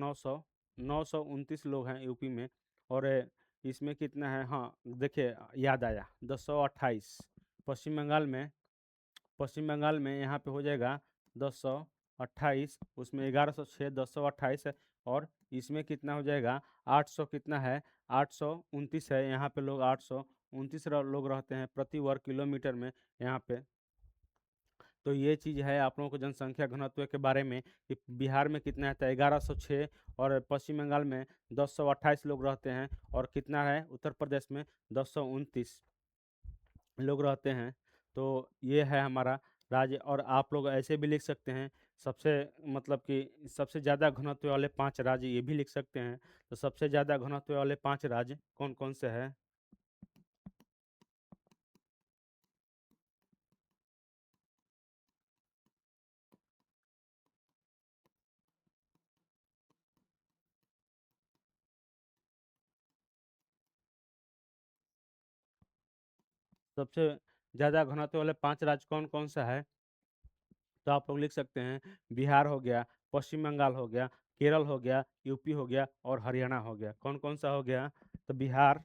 929 लोग हैं यूपी में। और इसमें कितना है? हाँ देखिए, याद आया, 1028। पश्चिम बंगाल में, पश्चिम बंगाल में यहाँ पे हो जाएगा 1028, उसमें 1106, 1028 है। और इसमें कितना हो जाएगा? 800, कितना है? 829 है। यहाँ पे लोग 829 लोग रहते हैं प्रति वर्ग किलोमीटर में यहाँ पे। तो ये चीज़ है आप लोगों को जनसंख्या घनत्व के बारे में, कि बिहार में कितना है? तो 1106, और पश्चिम बंगाल में 1028 लोग रहते हैं, और कितना है उत्तर प्रदेश में? 1029 लोग रहते हैं। तो ये है हमारा राज्य। और आप लोग ऐसे भी लिख सकते हैं, सबसे, मतलब कि सबसे ज़्यादा घनत्व वाले 5 राज्य, ये भी लिख सकते हैं। तो सबसे ज़्यादा घनत्व वाले 5 राज्य कौन कौन से हैं? सबसे ज़्यादा घनत्व वाले 5 राज्य कौन कौन सा है? तो आप लोग लिख सकते हैं, बिहार हो गया, पश्चिम बंगाल हो गया, केरल हो गया, यूपी हो गया और हरियाणा हो गया। कौन कौन सा हो गया? तो बिहार,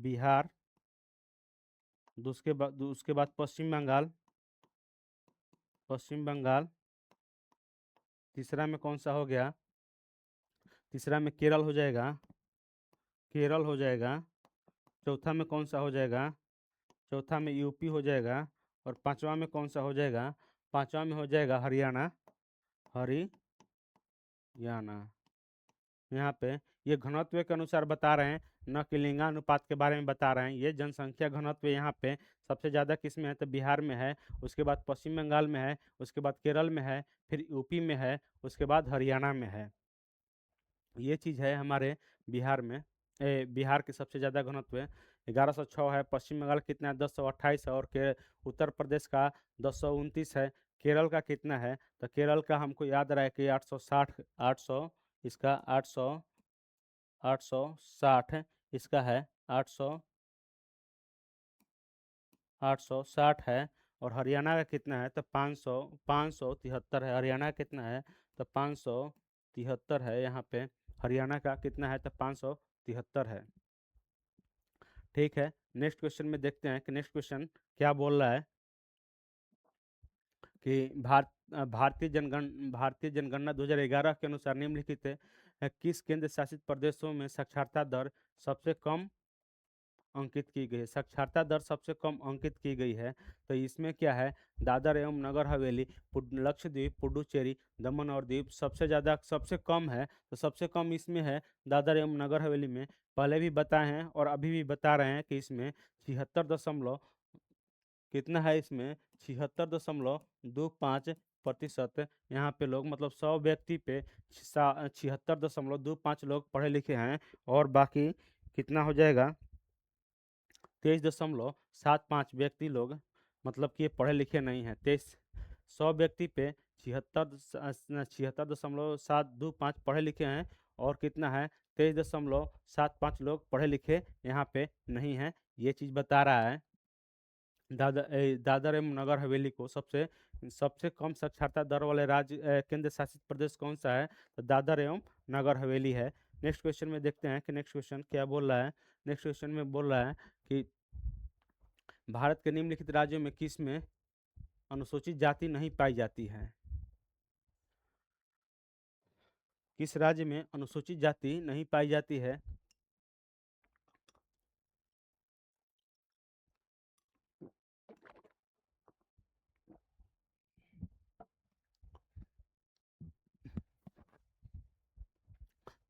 बिहार, उसके बाद पश्चिम बंगाल, पश्चिम बंगाल। तीसरा में कौन सा हो गया? तीसरा में केरल हो जाएगा, केरल हो जाएगा। चौथा में कौन सा हो जाएगा? चौथा में यूपी हो जाएगा। और पांचवा में कौन सा हो जाएगा? पांचवा में हो जाएगा हरियाणा, हरियाणा। यहाँ पे ये घनत्व के अनुसार बता रहे हैं, न कि लिंगानुपात के बारे में बता रहे हैं। ये जनसंख्या घनत्व यहाँ पे सबसे ज़्यादा किस में है? तो बिहार में है, उसके बाद पश्चिम बंगाल में है, उसके बाद केरल में है, फिर यूपी में है, उसके बाद हरियाणा में है। ये चीज़ है हमारे बिहार में। बिहार की सबसे ज़्यादा घनत्व है 1106 है। पश्चिम बंगाल कितना है? 1028 है। और के उत्तर प्रदेश का 1029 है। केरल का कितना है? तो केरल का हमको याद रहा है कि 860, 800, इसका 800, 860 इसका है, 800, 860 है। और हरियाणा का कितना है? तो 573 है। हरियाणा का कितना है? तो 573 है। यहाँ पे हरियाणा का कितना है? तो 573 है। ठीक है, नेक्स्ट क्वेश्चन में देखते हैं कि नेक्स्ट क्वेश्चन क्या बोल रहा है, कि भारतीय जनगणना 2011 के अनुसार निम्नलिखित किस केंद्र शासित प्रदेशों में साक्षरता दर सबसे कम अंकित की गई है, साक्षरता दर सबसे कम अंकित की गई है। तो इसमें क्या है, दादर एवं नगर हवेली, लक्षद्वीप, पुडुचेरी, दमन और दीव सबसे ज़्यादा सबसे कम है। तो सबसे कम इसमें है दादर एवं नगर हवेली में। पहले भी बताए हैं और अभी भी बता रहे हैं कि इसमें 76 कितना है, इसमें 76.25% यहाँ पे लोग, मतलब 100 व्यक्ति पे 76.25 लोग पढ़े लिखे हैं। और बाकी कितना हो जाएगा, 23.75 व्यक्ति लोग मतलब कि ये पढ़े लिखे नहीं हैं। 100 व्यक्ति पे 76.725 पढ़े लिखे हैं, और कितना है, 23.75 लोग पढ़े लिखे यहाँ पे नहीं हैं। ये चीज़ बता रहा है। दादर एवं नगर हवेली को सबसे सबसे कम साक्षरता दर वाले राज्य केंद्र शासित प्रदेश कौन सा है, तो दादर एवं नगर हवेली है। नेक्स्ट क्वेश्चन में देखते हैं कि नेक्स्ट क्वेश्चन क्या बोल रहा है। नेक्स्ट क्वेश्चन में बोल रहा है कि भारत के निम्नलिखित राज्यों में किस में अनुसूचित जाति नहीं पाई जाती है। किस राज्य में अनुसूचित जाति नहीं पाई जाती है।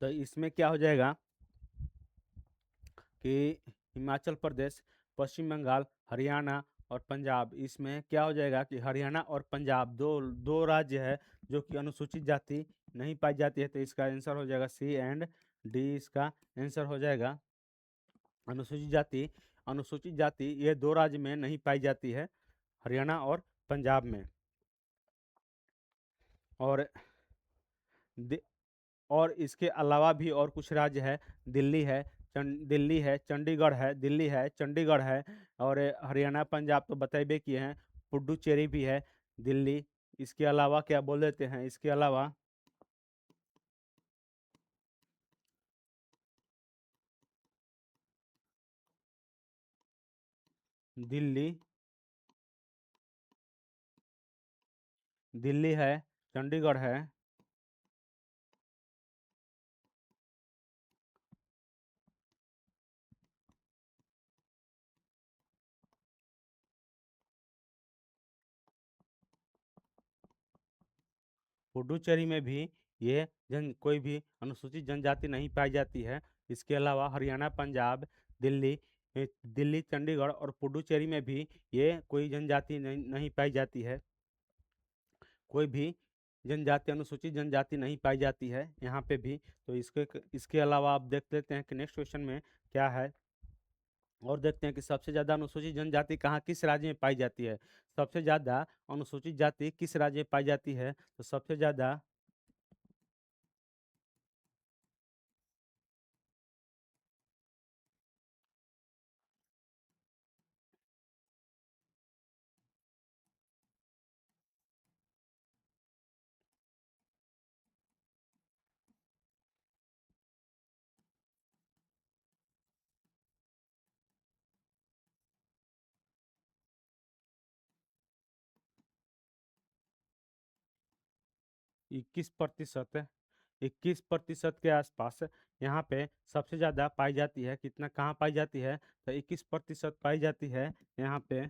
तो इसमें क्या हो जाएगा कि हिमाचल प्रदेश, पश्चिम बंगाल, हरियाणा और पंजाब। इसमें क्या हो जाएगा कि हरियाणा और पंजाब दो दो राज्य है जो कि अनुसूचित जाति नहीं पाई जाती है। तो इसका आंसर हो जाएगा सी एंड डी, इसका आंसर हो जाएगा। अनुसूचित जाति ये दो राज्य में नहीं पाई जाती है, हरियाणा और पंजाब में। और और इसके अलावा भी और कुछ राज्य है, दिल्ली है, दिल्ली है, चंडीगढ़ है, दिल्ली है, चंडीगढ़ है। और हरियाणा पंजाब तो बतेबे किए हैं, पुडुचेरी भी है, दिल्ली। इसके अलावा क्या बोल देते हैं, इसके अलावा दिल्ली, दिल्ली है, चंडीगढ़ है, पुडुचेरी में भी ये कोई भी अनुसूचित जनजाति नहीं पाई जाती है। इसके अलावा हरियाणा, पंजाब, दिल्ली, दिल्ली, चंडीगढ़ और पुडुचेरी में भी ये कोई जनजाति नहीं पाई जाती है। कोई भी जनजाति, अनुसूचित जनजाति नहीं पाई जाती है यहाँ पे भी। तो इसके अलावा आप देख लेते हैं कि नेक्स्ट क्वेश्चन में क्या है, और देखते हैं कि सबसे ज्यादा अनुसूचित जनजाति कहाँ किस राज्य में पाई जाती है। सबसे ज्यादा अनुसूचित जाति किस राज्य में पाई जाती है, तो सबसे ज्यादा 21%, 21% के आसपास यहाँ पे सबसे ज्यादा पाई जाती है। कितना कहाँ पाई जाती है, तो 21% पाई जाती है यहाँ पे।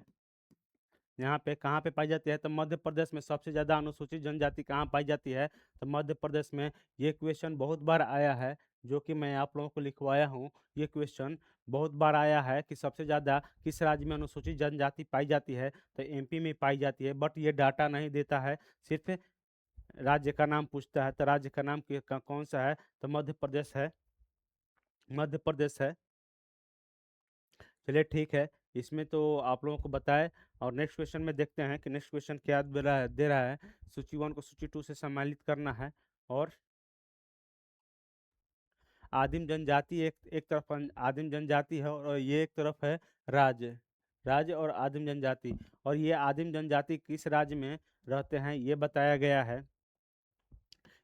यहाँ पे कहाँ पे पाई जाती है, तो मध्य प्रदेश में सबसे ज़्यादा अनुसूचित जनजाति कहाँ पाई जाती है, तो मध्य प्रदेश में। ये क्वेश्चन बहुत बार आया है, जो कि मैं आप लोगों को लिखवाया हूँ। ये क्वेश्चन बहुत बार आया है कि सबसे ज़्यादा किस राज्य में अनुसूचित जनजाति पाई जाती है, तो एमपी में पाई जाती है। बट ये डाटा नहीं देता है, सिर्फ राज्य का नाम पूछता है। तो राज्य का नाम कौन सा है, तो मध्य प्रदेश है, मध्य प्रदेश है। चलिए ठीक है, इसमें तो आप लोगों को बताए। और नेक्स्ट क्वेश्चन में देखते हैं कि नेक्स्ट क्वेश्चन क्या दे रहा है। सूची 1 को सूची 2 से सम्मिलित करना है। और आदिम जनजाति एक एक तरफ आदिम जनजाति है, और ये एक तरफ है राज्य, राज्य और आदिम जनजाति। और ये आदिम जनजाति किस राज्य में रहते हैं ये बताया गया है,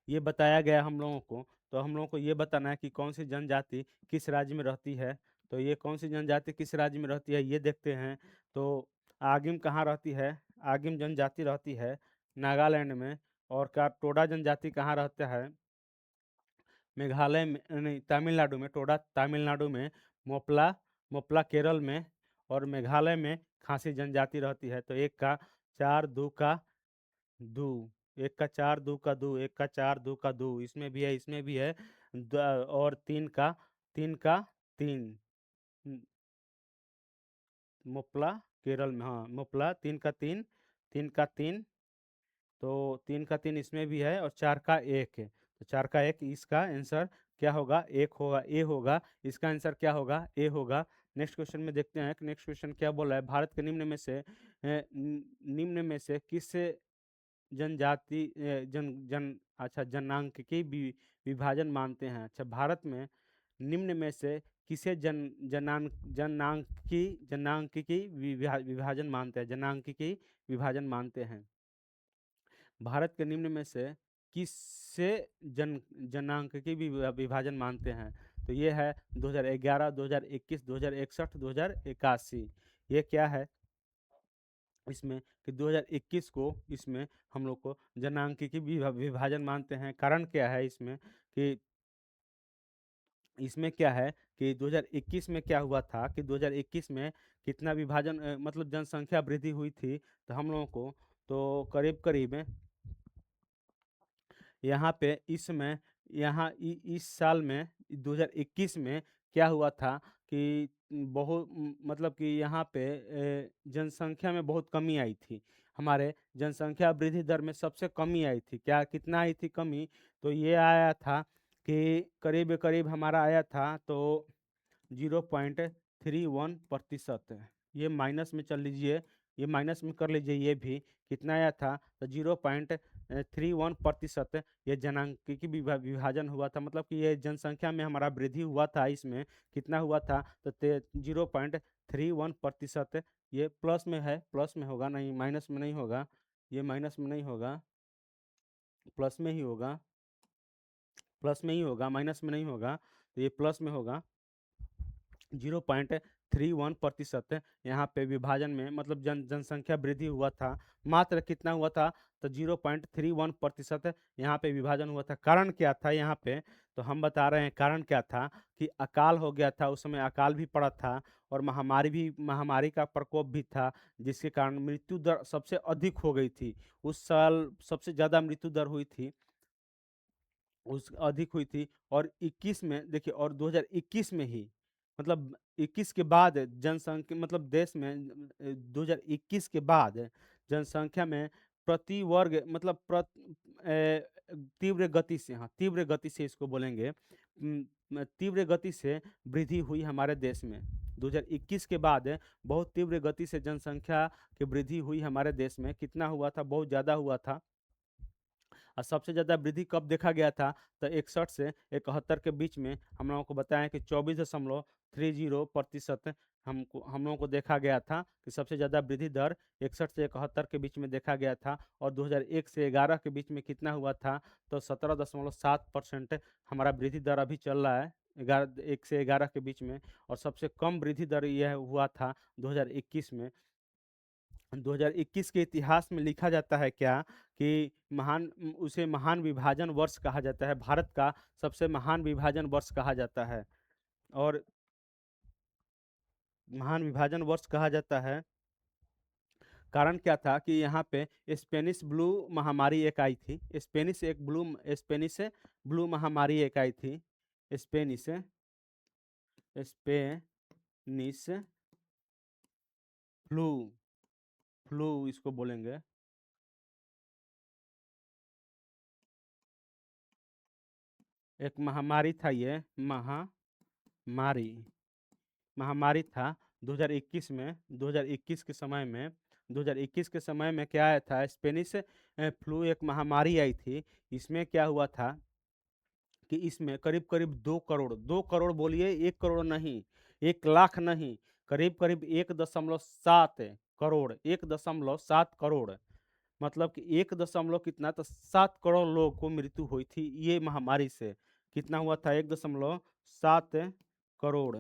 ये बताया गया हम लोगों को। तो हम लोगों को ये बताना है कि कौन सी जनजाति किस राज्य में रहती है। तो ये कौन सी जनजाति किस राज्य में रहती है ये देखते हैं। तो आगिम कहाँ रहती है, आगिम जनजाति रहती है नागालैंड में। और क्या टोडा जनजाति कहाँ रहता है, मेघालय में नहीं, तमिलनाडु में। टोडा तमिलनाडु में, मोपला मोपला केरल में और मेघालय में खासी जनजाति रहती है। तो एक का चार दो का दो, एक का चार दो का दो, एक का चार दो का दो, इसमें भी है, इसमें भी है। और तीन का तीन। न- मोपला केरल में, हाँ मोपला तीन का तीन, तीन का तीन। तो तीन का तीन इसमें भी है और चार का एक है। तो चार का एक, इसका आंसर क्या होगा? एक होगा, ए होगा। इसका आंसर क्या होगा? ए होगा। नेक्स्ट क्वेश्चन में देखते हैं कि नेक्स्ट क्वेश्चन क्या बोला है। भारत के निम्न में से किस जनजाति जन जन अच्छा जनांक की विभाजन मानते हैं? अच्छा, भारत में निम्न में से किसे जनांक की विभाजन मानते हैं? जनांक की विभाजन मानते हैं। भारत के निम्न में से किससे जनांक की विभाजन मानते हैं? तो ये है 2011, 2021, 2061, 2081। ये क्या है इसमें कि 2021 को इसमें हम लोग को जनांक की विभाजन मानते हैं। कारण क्या है इसमें कि इसमें क्या है कि 2021 में क्या हुआ था कि 2021 में कितना विभाजन मतलब जनसंख्या वृद्धि हुई थी तो हम लोगों को, तो करीब करीब यहाँ पे इसमें यहाँ इस साल में 2021 में क्या हुआ था कि बहुत मतलब कि यहाँ पे जनसंख्या में बहुत कमी आई थी। हमारे जनसंख्या वृद्धि दर में सबसे कमी आई थी। क्या कितना आई थी कमी? तो ये आया था कि करीब करीब हमारा आया था तो 0.31%। ये माइनस में चल लीजिए, ये माइनस में कर लीजिए। ये भी कितना आया था? तो 0.31% ये जनांक की विभाजन हुआ था। मतलब कि ये जनसंख्या में हमारा वृद्धि हुआ था। इसमें कितना हुआ था? तो 0.31%। ये प्लस में है, प्लस में होगा, नहीं माइनस में नहीं होगा। ये माइनस में नहीं होगा, प्लस में ही होगा, प्लस में ही होगा, माइनस में नहीं होगा। तो ये प्लस में होगा। 0.31% यहाँ पे विभाजन में मतलब जनसंख्या वृद्धि हुआ था। मात्र कितना हुआ था? तो 0.31% यहाँ पे विभाजन हुआ था। कारण क्या था यहाँ पे? तो हम बता रहे हैं कारण क्या था कि अकाल हो गया था, उस समय अकाल भी पड़ा था और महामारी का प्रकोप भी था, जिसके कारण मृत्यु दर सबसे अधिक हो गई थी। उस साल सबसे ज्यादा मृत्यु दर हुई थी, उस अधिक हुई थी। और 21 में देखिए, और 2021 में ही मतलब 21 के बाद जनसंख्या मतलब देश में 2021 के बाद जनसंख्या में प्रति वर्ग मतलब तीव्र गति से, हाँ तीव्र गति से इसको बोलेंगे, तीव्र गति से वृद्धि हुई हमारे देश में। 2021 के बाद बहुत तीव्र गति से जनसंख्या की वृद्धि हुई हमारे देश में। कितना हुआ था? बहुत ज़्यादा हुआ था। और सबसे ज़्यादा वृद्धि कब देखा गया था? तो 61 से 71 के बीच में हम लोगों को बताया कि 24.30% हम लोगों को देखा गया था कि सबसे ज़्यादा वृद्धि दर 61 से 71 के बीच में देखा गया था। और 2001 से 11 के बीच में कितना हुआ था? तो 17.7% हमारा वृद्धि दर अभी चल रहा है, 1 से 11 के बीच में। और सबसे कम वृद्धि दर यह हुआ था 2021 में। 2021 के इतिहास में लिखा जाता है क्या कि उसे महान विभाजन वर्ष कहा जाता है, भारत का सबसे महान विभाजन वर्ष कहा जाता है। और महान विभाजन वर्ष कहा जाता है। कारण क्या था कि यहाँ पे स्पेनिश ब्लू महामारी एक आई थी। स्पेनिश ब्लू महामारी एक आई थी। स्पेनिश स्पेनिश फ्लू, फ्लू इसको बोलेंगे। एक महामारी था, ये महामारी महामारी था 2021 में। 2021 के समय में 2021 के समय में क्या आया था? स्पेनिश फ्लू एक महामारी आई थी। इसमें क्या हुआ था कि इसमें करीब करीब 2 करोड़ बोलिए, 1 करोड़ नहीं, 1 लाख नहीं, करीब करीब 1.7 करोड़, 1.7 करोड़, मतलब कि 1 दशमलव कितना, तो 7 करोड़ लोगों को मृत्यु हुई थी ये महामारी से। कितना हुआ था? 1.7 करोड़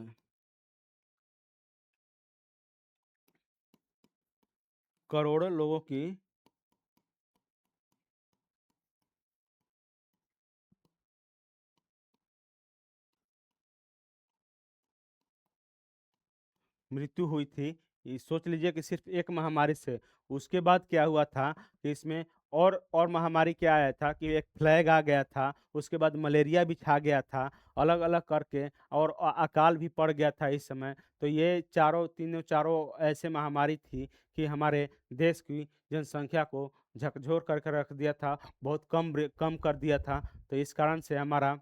करोड़ लोगों की मृत्यु हुई थी। ये सोच लीजिए कि सिर्फ एक महामारी से। उसके बाद क्या हुआ था कि इसमें और महामारी क्या आया था कि एक फ्लैग आ गया था, उसके बाद मलेरिया भी छा गया था, अलग अलग करके, और अकाल भी पड़ गया था इस समय। तो ये चारों तीनों चारों ऐसे महामारी थी कि हमारे देश की जनसंख्या को झकझोर करके रख दिया था, बहुत कम कर दिया था। तो इस कारण से हमारा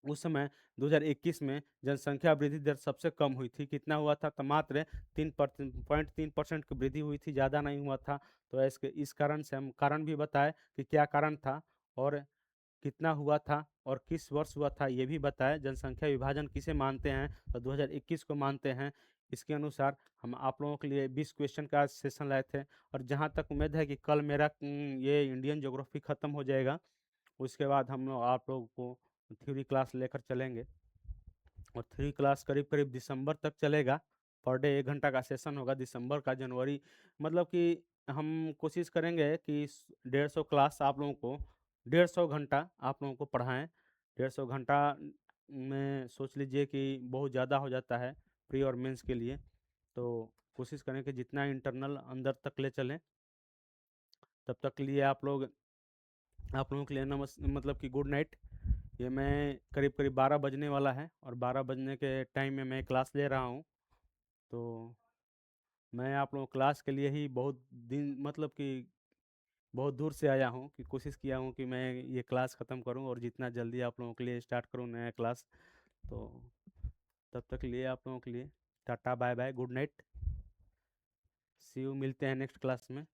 उस समय 2021 में जनसंख्या वृद्धि दर सबसे कम हुई थी। कितना हुआ था? तो मात्र 3.3% की वृद्धि हुई थी, ज़्यादा नहीं हुआ था। तो इस कारण से हम कारण भी बताएं कि क्या कारण था और कितना हुआ था और किस वर्ष हुआ था, ये भी बताएं। जनसंख्या विभाजन किसे मानते हैं? तो 2021 को मानते हैं। इसके अनुसार हम आप लोगों के लिए 20 क्वेश्चन का सेशन लाए थे, और जहाँ तक उम्मीद है कि कल मेरा ये इंडियन ज्योग्राफी ख़त्म हो जाएगा। उसके बाद हम लोग आप लोगों को थ्योरी क्लास लेकर चलेंगे, और थ्योरी क्लास करीब करीब दिसंबर तक चलेगा। पर डे 1 घंटा का सेशन होगा दिसंबर का, जनवरी मतलब कि हम कोशिश करेंगे कि 150 क्लास आप लोगों को, 150 घंटा आप लोगों को पढ़ाएं। 150 घंटा में सोच लीजिए कि बहुत ज़्यादा हो जाता है प्री और मेंस के लिए। तो कोशिश करें कि जितना इंटरनल अंदर तक ले चलें। तब तक के लिए आप लोगों के लिए मतलब कि गुड नाइट। ये मैं करीब करीब 12 बजने वाला है, और 12 बजने के टाइम में मैं क्लास ले रहा हूँ। तो मैं आप लोगों क्लास के लिए ही बहुत दिन मतलब कि बहुत दूर से आया हूँ, कि कोशिश किया हूँ कि मैं ये क्लास ख़त्म करूँ और जितना जल्दी आप लोगों के लिए स्टार्ट करूँ नया क्लास। तो तब तक के लिए आप लोगों के लिए टाटा bye bye good night, see you, मिलते हैं नेक्स्ट क्लास में।